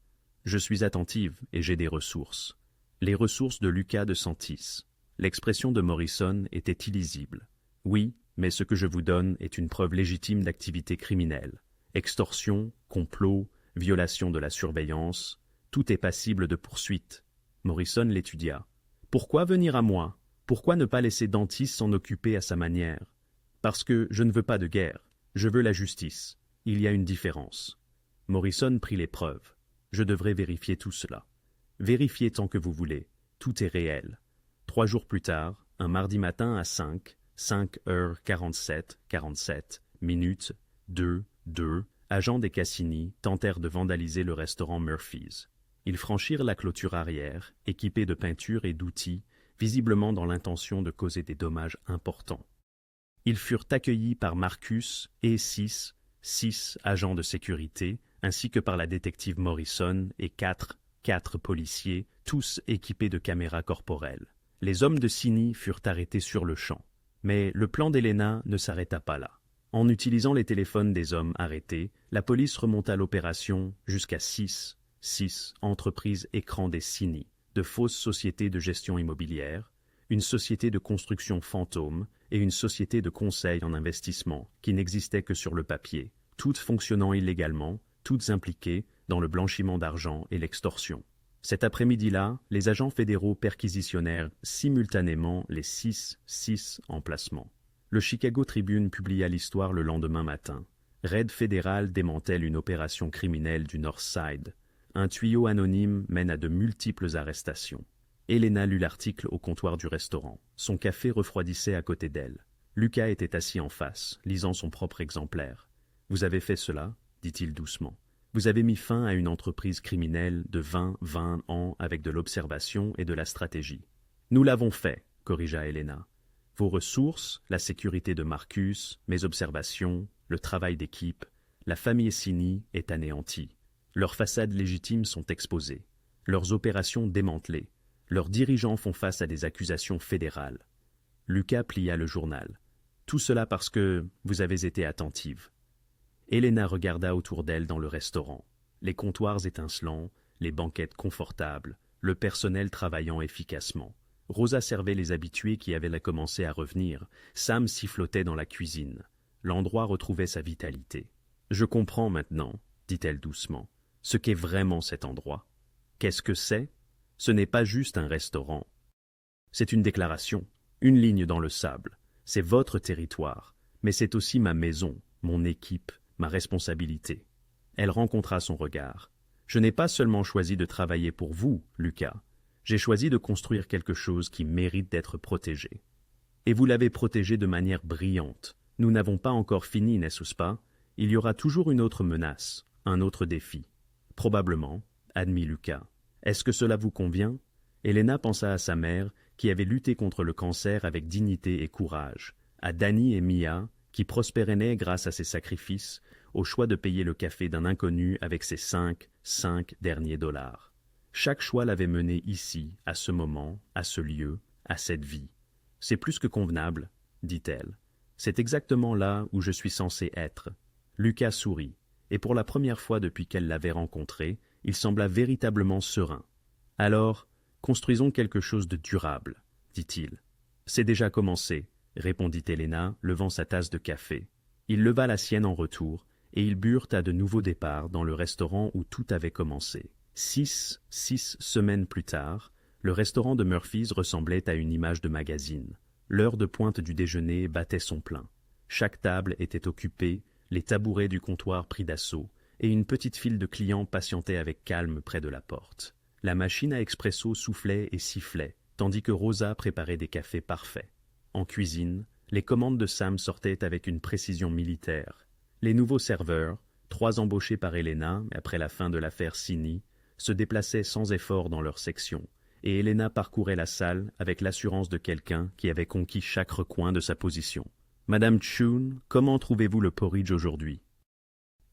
« Je suis attentive et j'ai des ressources. » Les ressources de Lucas de Santis. L'expression de Morrison était illisible. « Oui, mais ce que je vous donne est une preuve légitime d'activité criminelle. Extorsion, complot, violation de la surveillance, tout est passible de poursuite. » Morrison l'étudia. « Pourquoi venir à moi? Pourquoi ne pas laisser Dantis s'en occuper à sa manière? Parce que je ne veux pas de guerre, je veux la justice. Il y a une différence. » Morrison prit les preuves. « Je devrais vérifier tout cela. » « Vérifiez tant que vous voulez. Tout est réel. » 3 jours plus tard, un mardi matin à 5h47 minutes, 2, agents des Cassini tentèrent de vandaliser le restaurant Murphy's. Ils franchirent la clôture arrière, équipés de peintures et d'outils, visiblement dans l'intention de causer des dommages importants. Ils furent accueillis par Marcus et six agents de sécurité, ainsi que par la détective Morrison et quatre policiers, tous équipés de caméras corporelles. Les hommes de Cini furent arrêtés sur le champ. Mais le plan d'Elena ne s'arrêta pas là. En utilisant les téléphones des hommes arrêtés, la police remonta l'opération jusqu'à six entreprises écrans des Cini, de fausses sociétés de gestion immobilière, une société de construction fantôme et une société de conseil en investissement qui n'existaient que sur le papier, toutes fonctionnant illégalement, toutes impliquées dans le blanchiment d'argent et l'extorsion. Cet après-midi-là, les agents fédéraux perquisitionnèrent simultanément les six emplacements. Le Chicago Tribune publia l'histoire le lendemain matin. Raid fédéral démantèle une opération criminelle du North Side. Un tuyau anonyme mène à de multiples arrestations. Elena lut l'article au comptoir du restaurant. Son café refroidissait à côté d'elle. Lucas était assis en face, lisant son propre exemplaire. « Vous avez fait cela ?» dit-il doucement. « Vous avez mis fin à une entreprise criminelle de 20 ans avec de l'observation et de la stratégie. »« Nous l'avons fait, » corrigea Elena. « Vos ressources, la sécurité de Marcus, mes observations, le travail d'équipe, la famille Cini est anéantie. Leurs façades légitimes sont exposées, leurs opérations démantelées. Leurs dirigeants font face à des accusations fédérales. » Lucas plia le journal. « Tout cela parce que vous avez été attentive. » Elena regarda autour d'elle dans le restaurant. Les comptoirs étincelants, les banquettes confortables, le personnel travaillant efficacement. Rosa servait les habitués qui avaient commencé à revenir. Sam sifflotait dans la cuisine. L'endroit retrouvait sa vitalité. « Je comprends maintenant, » dit-elle doucement, « ce qu'est vraiment cet endroit. Qu'est-ce que c'est ? Ce n'est pas juste un restaurant. C'est une déclaration, une ligne dans le sable. C'est votre territoire, mais c'est aussi ma maison, mon équipe, ma responsabilité. » Elle rencontra son regard. Je n'ai pas seulement choisi de travailler pour vous, Lucas. J'ai choisi de construire quelque chose qui mérite d'être protégé. Et vous l'avez protégé de manière brillante. Nous n'avons pas encore fini, n'est-ce pas? Il y aura toujours une autre menace, un autre défi. Probablement, admit Lucas. Est-ce que cela vous convient? Elena pensa à sa mère, qui avait lutté contre le cancer avec dignité et courage, à Danny et Mia, qui prospéraient grâce à ses sacrifices, au choix de payer le café d'un inconnu avec ses 5 derniers dollars. Chaque choix l'avait menée ici, à ce moment, à ce lieu, à cette vie. C'est plus que convenable, dit-elle. C'est exactement là où je suis censé être. Lucas sourit, et pour la première fois depuis qu'elle l'avait rencontré, il sembla véritablement serein. Alors, construisons quelque chose de durable, dit-il. C'est déjà commencé, répondit Elena, levant sa tasse de café. Il leva la sienne en retour, et ils burent à de nouveaux départs dans le restaurant où tout avait commencé. 6 semaines plus tard, le restaurant de Murphy's ressemblait à une image de magazine. L'heure de pointe du déjeuner battait son plein. Chaque table était occupée, les tabourets du comptoir pris d'assaut, et une petite file de clients patientait avec calme près de la porte. La machine à expresso soufflait et sifflait, tandis que Rosa préparait des cafés parfaits. En cuisine, les commandes de Sam sortaient avec une précision militaire. Les nouveaux serveurs, 3 embauchés par Elena après la fin de l'affaire Cini, se déplaçaient sans effort dans leur section, et Elena parcourait la salle avec l'assurance de quelqu'un qui avait conquis chaque recoin de sa position. « Madame Chun, comment trouvez-vous le porridge aujourd'hui ?»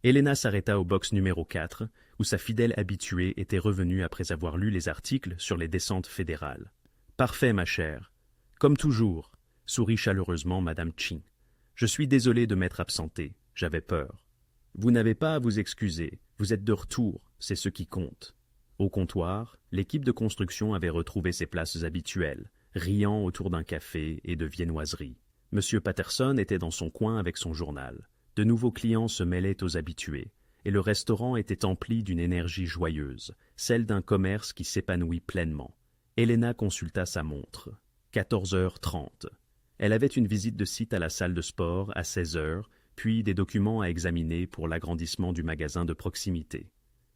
Elena s'arrêta au box numéro 4, où sa fidèle habituée était revenue après avoir lu les articles sur les descentes fédérales. « Parfait, ma chère. Comme toujours, » sourit chaleureusement Madame Ching. « Je suis désolée de m'être absentée, j'avais peur. » « Vous n'avez pas à vous excuser, vous êtes de retour, c'est ce qui compte. » Au comptoir, l'équipe de construction avait retrouvé ses places habituelles, riant autour d'un café et de viennoiseries. M. Patterson était dans son coin avec son journal. De nouveaux clients se mêlaient aux habitués, et le restaurant était empli d'une énergie joyeuse, celle d'un commerce qui s'épanouit pleinement. Elena consulta sa montre. 14h30. Elle avait une visite de site à la salle de sport à 16h, puis des documents à examiner pour l'agrandissement du magasin de proximité.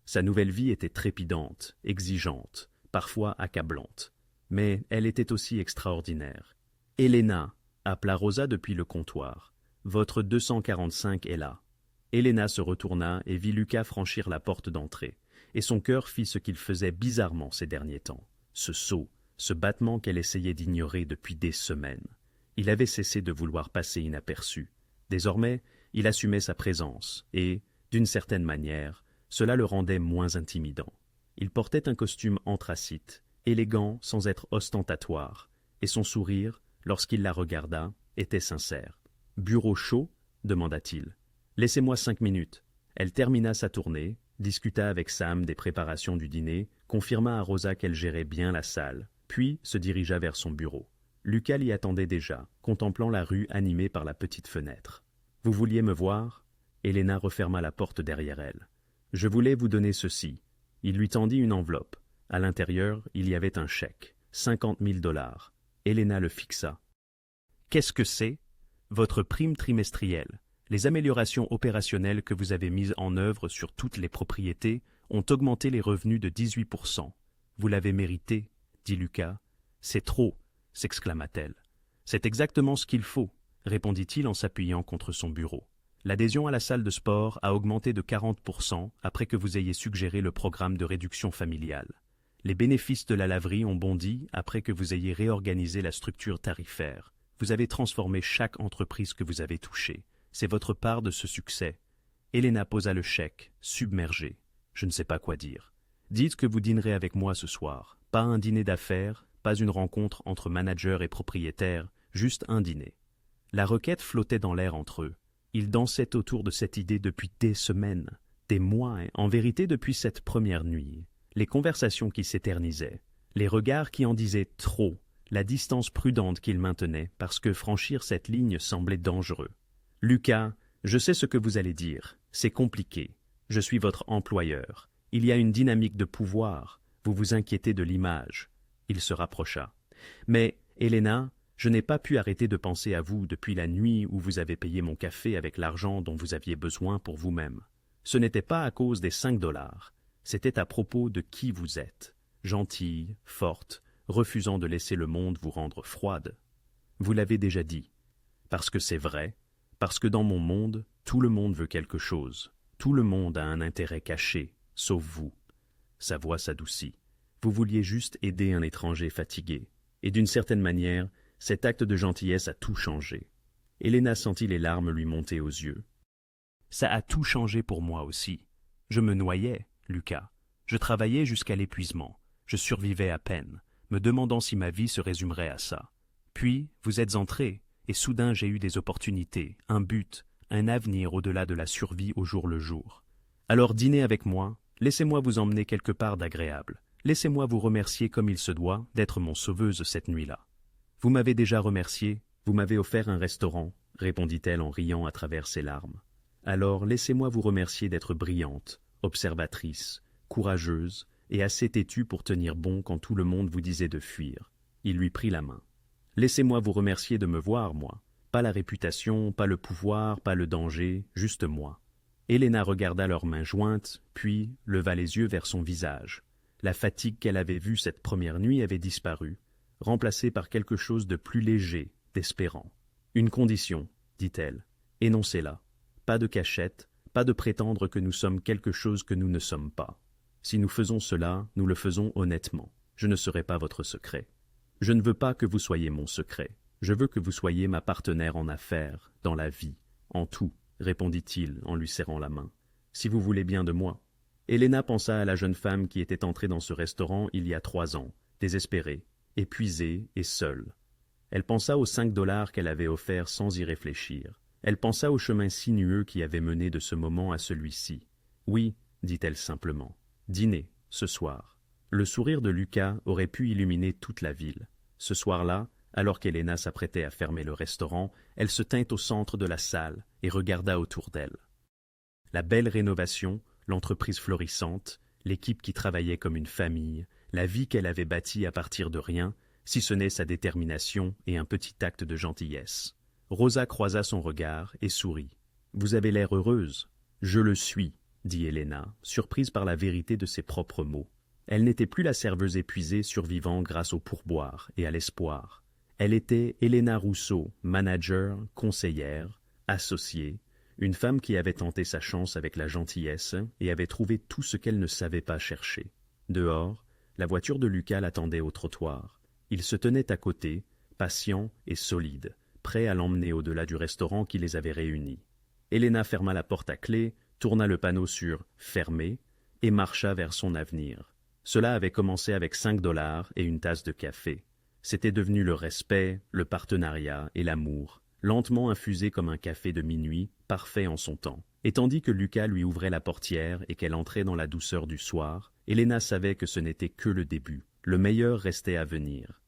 Sa nouvelle vie était trépidante, exigeante, parfois accablante. Mais elle était aussi extraordinaire. « Elena !» appela Rosa depuis le comptoir. « Votre 245 est là. » Elena se retourna et vit Lucas franchir la porte d'entrée, et son cœur fit ce qu'il faisait bizarrement ces derniers temps. Ce saut, ce battement qu'elle essayait d'ignorer depuis des semaines. Il avait cessé de vouloir passer inaperçu. Désormais, il assumait sa présence, et, d'une certaine manière, cela le rendait moins intimidant. Il portait un costume anthracite, élégant sans être ostentatoire, et son sourire, lorsqu'il la regarda, était sincère. « Bureau chaud ?» demanda-t-il. « Laissez-moi 5 minutes. » Elle termina sa tournée, discuta avec Sam des préparations du dîner, confirma à Rosa qu'elle gérait bien la salle, puis se dirigea vers son bureau. Lucas l'y attendait déjà, contemplant la rue animée par la petite fenêtre. « Vous vouliez me voir ?» Elena referma la porte derrière elle. « Je voulais vous donner ceci. » Il lui tendit une enveloppe. À l'intérieur, il y avait un chèque. 50 000 $. Elena le fixa. « Qu'est-ce que c'est ?»« Votre prime trimestrielle. Les améliorations opérationnelles que vous avez mises en œuvre sur toutes les propriétés ont augmenté les revenus de 18%. Vous l'avez mérité, dit Lucas. C'est trop, s'exclama-t-elle. C'est exactement ce qu'il faut, répondit-il en s'appuyant contre son bureau. L'adhésion à la salle de sport a augmenté de 40% après que vous ayez suggéré le programme de réduction familiale. Les bénéfices de la laverie ont bondi après que vous ayez réorganisé la structure tarifaire. Vous avez transformé chaque entreprise que vous avez touchée. C'est votre part de ce succès. Elena posa le chèque, submergée. Je ne sais pas quoi dire. Dites que vous dînerez avec moi ce soir. Pas un dîner d'affaires, pas une rencontre entre manager et propriétaire, juste un dîner. La requête flottait dans l'air entre eux. Ils dansaient autour de cette idée depuis des semaines, des mois, en vérité depuis cette première nuit. Les conversations qui s'éternisaient, les regards qui en disaient trop, la distance prudente qu'ils maintenaient parce que franchir cette ligne semblait dangereux. « Lucas, je sais ce que vous allez dire. C'est compliqué. Je suis votre employeur. Il y a une dynamique de pouvoir. Vous vous inquiétez de l'image. » Il se rapprocha. « Mais, Elena, je n'ai pas pu arrêter de penser à vous depuis la nuit où vous avez payé mon café avec l'argent dont vous aviez besoin pour vous-même. Ce n'était pas à cause des 5 $. C'était à propos de qui vous êtes, gentille, forte, refusant de laisser le monde vous rendre froide. Vous l'avez déjà dit, parce que c'est vrai, parce que dans mon monde, tout le monde veut quelque chose, tout le monde a un intérêt caché, sauf vous. Sa voix s'adoucit. Vous vouliez juste aider un étranger fatigué, et d'une certaine manière, cet acte de gentillesse a tout changé. Helena sentit les larmes lui monter aux yeux. Ça a tout changé pour moi aussi. Je me noyais, Lucas. Je travaillais jusqu'à l'épuisement. Je survivais à peine, me demandant si ma vie se résumerait à ça. Puis, vous êtes entré, et soudain j'ai eu des opportunités, un but, un avenir au-delà de la survie au jour le jour. Alors dînez avec moi, laissez-moi vous emmener quelque part d'agréable. Laissez-moi vous remercier comme il se doit d'être mon sauveuse cette nuit-là. Vous m'avez déjà remercié, vous m'avez offert un restaurant, répondit-elle en riant à travers ses larmes. Alors laissez-moi vous remercier d'être brillante, observatrice, courageuse et assez têtue pour tenir bon quand tout le monde vous disait de fuir. Il lui prit la main. Laissez-moi vous remercier de me voir, moi. Pas la réputation, pas le pouvoir, pas le danger, juste moi. Helena regarda leurs mains jointes, puis leva les yeux vers son visage. La fatigue qu'elle avait vue cette première nuit avait disparu, remplacée par quelque chose de plus léger, d'espérant. Une condition, dit-elle. Énoncez-la. Pas de cachette, pas de prétendre que nous sommes quelque chose que nous ne sommes pas. Si nous faisons cela, nous le faisons honnêtement. Je ne serai pas votre secret. Je ne veux pas que vous soyez mon secret. Je veux que vous soyez ma partenaire en affaires, dans la vie, en tout, répondit-il en lui serrant la main. Si vous voulez bien de moi. Helena pensa à la jeune femme qui était entrée dans ce restaurant il y a 3 ans, désespérée, épuisée et seule. Elle pensa aux 5 $ qu'elle avait offerts sans y réfléchir. Elle pensa au chemin sinueux qui avait mené de ce moment à celui-ci. Oui, dit-elle simplement. Dîner, ce soir. Le sourire de Lucas aurait pu illuminer toute la ville. Ce soir-là, alors qu'Helena s'apprêtait à fermer le restaurant, elle se tint au centre de la salle et regarda autour d'elle. La belle rénovation, l'entreprise florissante, l'équipe qui travaillait comme une famille, la vie qu'elle avait bâtie à partir de rien, si ce n'est sa détermination et un petit acte de gentillesse. Rosa croisa son regard et sourit. « Vous avez l'air heureuse. »« Je le suis, » dit Helena, surprise par la vérité de ses propres mots. Elle n'était plus la serveuse épuisée survivant grâce au pourboire et à l'espoir. Elle était Helena Rousseau, manager, conseillère, associée, une femme qui avait tenté sa chance avec la gentillesse et avait trouvé tout ce qu'elle ne savait pas chercher. Dehors, la voiture de Lucas l'attendait au trottoir. Il se tenait à côté, patient et solide, prêt à l'emmener au-delà du restaurant qui les avait réunis. Helena ferma la porte à clé, tourna le panneau sur « Fermé » et marcha vers son avenir. Cela avait commencé avec 5 $ et une tasse de café. C'était devenu le respect, le partenariat et l'amour, lentement infusé comme un café de minuit, parfait en son temps. Et tandis que Lucas lui ouvrait la portière et qu'elle entrait dans la douceur du soir, Helena savait que ce n'était que le début. Le meilleur restait à venir.